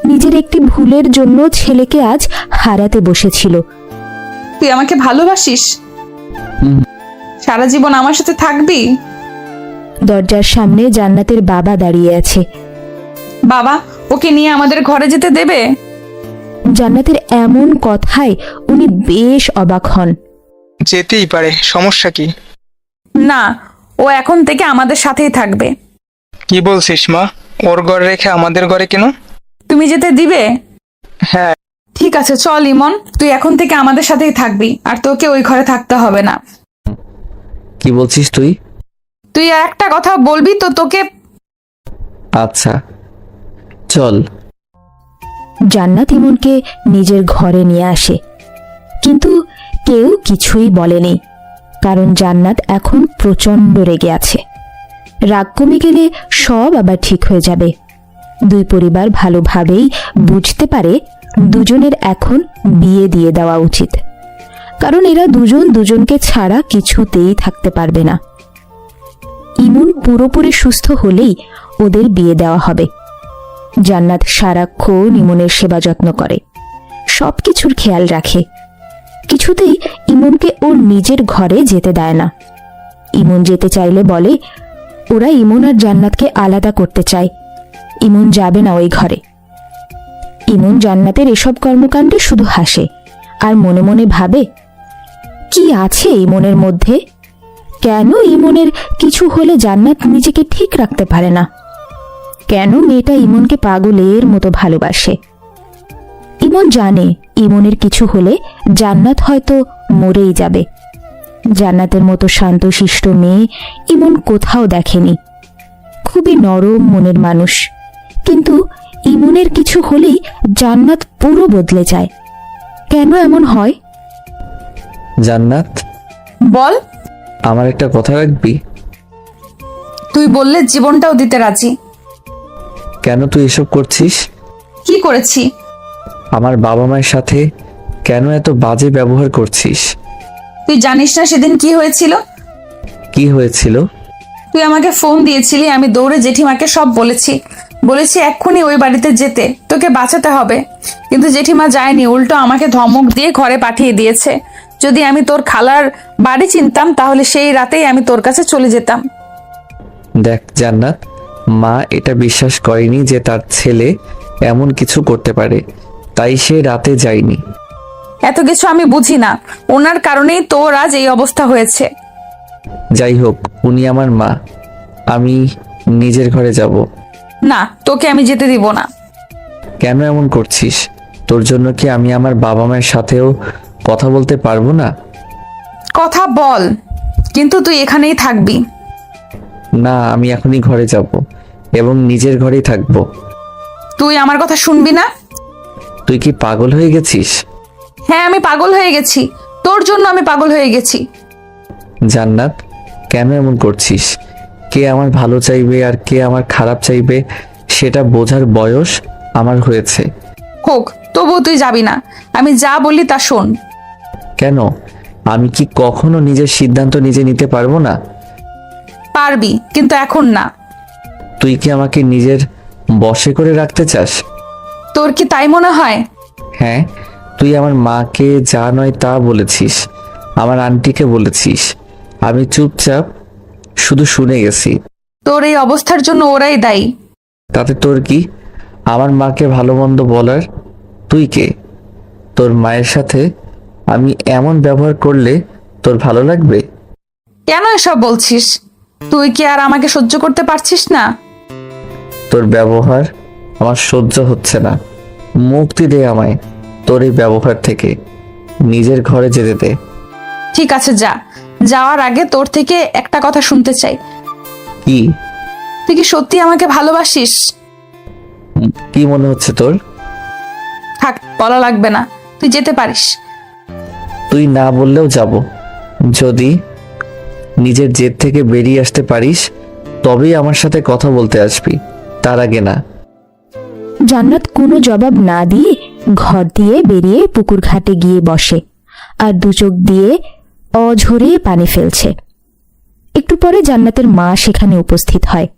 নিজের একটি ভুলের জন্য ছেলেকে আজ হারাতে বসেছিল। তুই আমাকে ভালোবাসিস? সারা জীবন আমার সাথে থাকবি? দরজার সামনে জান্নাতের বাবা দাঁড়িয়ে আছে। বাবা, ওকে নিয়ে আমাদের ঘরে যেতে দেবে? জান্নাতের এমন কথায় উনি বেশ অবাক হন। যেতেই পারে, সমস্যা কি? না, ও এখন থেকে আমাদের সাথেই থাকবে। কি বলছিস মা? ওর ঘরে রেখে আমাদের ঘরে কেন? তুমি যেতে দিবে? হ্যাঁ। ঠিক আছে, চল ইমন, তুই এখন থেকে আমাদের সাথেই থাকবি, আর তোকে ওই ঘরে থাকতে হবে না। কি বলছিস তুই? তুই আর একটা কথা বলবি তো তোকে। আচ্ছা চল। জান্নাত ইমনকে নিজের ঘরে নিয়ে আসে, কিন্তু কেউ কিছুই বলেনি, কারণ জান্নাত এখন প্রচণ্ড রেগে আছে। রাগ কমে গেলে সব আবার ঠিক হয়ে যাবে। দুই পরিবার ভালোভাবেই বুঝতে পারে দুজনের এখন বিয়ে দিয়ে দেওয়া উচিত, কারণ এরা দুজন দুজনকে ছাড়া কিছুতেই থাকতে পারবে না। ইমন পুরোপুরি সুস্থ হলেই ওদের বিয়ে দেওয়া হবে। জান্নাত সারাক্ষণ ইমনের সেবা যত্ন করে, সবকিছুর খেয়াল রাখে। কিছুতেই ইমনকে ওর নিজের ঘরে যেতে দেয় না। ইমন যেতে চাইলে বলে ওরা ইমন আর জান্নাতকে আলাদা করতে চায়, ইমন যাবে না ওই ঘরে। ইমন জান্নাতের এসব কর্মকাণ্ডে শুধু হাসে আর মনে মনে ভাবে কি আছে ইমনের মধ্যে, কেন ইমনের কিছু হলে জান্নাত নিজেকে ঠিক রাখতে পারে না, কেন মেয়েটা ইমনকে পাগলের মতো ভালোবাসে। ইমন জানে ইমনের কিছু হলে জান্নাত হয়তো মরেই যাবে। জান্নাতের মতো শান্তশিষ্ট মেয়ে ইমন কোথাও দেখেনি। খুবই নরম মনের মানুষ, কিন্তু ইমনের কিছু হলেই জান্নাত পুরো বদলে যায়। কেন এমন হয়? জান্নাত, বল। আমার একটা কথা রাখবি? তুই বললে জীবনটাও দিতে রাজি। কেন তুই এসব করছিস? কি করেছি? আমার বাবা মায়ের সাথে কেন এত বাজে ব্যবহার করছিস? তুই জানিস না সেদিন কি হয়েছিল? কি হয়েছিল? তুই আমাকে ফোন দিয়েছিলি, আমি দৌড়ে জেঠিমাকে সব বলেছি এক্ষুনি ওই বাড়িতে যেতে, তোকে বাঁচাতে হবে। কিন্তু জেঠিমা যায়নি, উল্টো আমাকে ধমক দিয়ে ঘরে পাঠিয়ে দিয়েছে। যদি আমি তোর খালার বাড়ি চিনতাম তাহলে সেই রাতেই আমি তোর কাছে চলে যেতাম। দেখ জান্নাত, মা এটা বিশ্বাস করেনি যে তার ছেলে এমন কিছু করতে পারে, তাই সে রাতে যায়নি। এত কিছু আমি বুঝি না, ওনার কারণেই তোর আজ এই অবস্থা হয়েছে। যাই হোক, উনি আমার মা, আমি নিজের ঘরে যাব। না, তোকে আমি যেতে দিব না। কেন এমন করছিস? তোর জন্য কি আমি আমার বাবা মায়ের সাথেও কথা বলতে পারবো না? কথা বল, কিন্তু তুই এখানেই থাকবি। না, আমি এখনই ঘরে যাব এবং নিজের ঘরেই থাকবো। তুই আমার কথা শুনবি না? তুই কি পাগল হয়ে গেছিস? হ্যাঁ, আমি পাগল হয়ে গেছি, তোর জন্য আমি পাগল হয়ে গেছি। জান্নাত, কেন এমন করছিস? কে আমার ভালো চাইবে আর কে আমার খারাপ চাইবে সেটা বোঝার বয়স আমার হয়েছে। হোক, তবুও তুই যাবি না। আমি যা বলি তা শোন। কেন? আমি কি কখনো নিজের সিদ্ধান্ত নিজে নিতে পারবো না? পারবি, কিন্তু এখন না। তুই কি আমাকে নিজের বশে করে রাখতে চাস? তোর কি তাই মনে হয়? হ্যাঁ, তুই আমার মাকে যা নয় তা বলেছিস, আমার আন্টিকে বলেছিস। আমি চুপচাপ শুধু শুনে গেছি। তোর এই অবস্থার জন্য ওরাই দায়ী। তাতে তোর কি? আমার মাকে ভালো মন্দ বলার তুই কে? তোর মায়ের সাথে আমি এমন ব্যবহার করলে তোর ভালো লাগবে? কেন এসব বলছিস? তুই কি আর আমাকে সহ্য করতে পারছিস না? তোর ব্যবহার আমার সহ্য হচ্ছে না। মুক্তি দে আমায় তোর এই ব্যবহার থেকে। নিজের ঘরে যেতে দে। ঠিক আছে, যা। যাওয়ার আগে তোর থেকে একটা কথা শুনতে চাই। কি? তুই কি সত্যি আমাকে ভালোবাসিস? কি মনে হচ্ছে তোর? থাক, বলা লাগবে না, তুই যেতে পারিস। তুই না বললেও যাব। যদি নিজের জেদ থেকে বেরিয়ে আসতে পারিস তবেই আমার সাথে কথা বলতে আসবি, তার আগে না। জান্নাত কোনো জবাব না দিয়ে ঘর দিয়ে বেরিয়ে পুকুর ঘাটে গিয়ে বসে আর দু চোখ দিয়ে অঝরে পানি ফেলছে। একটু পরে জান্নাতের মা সেখানে উপস্থিত হয়।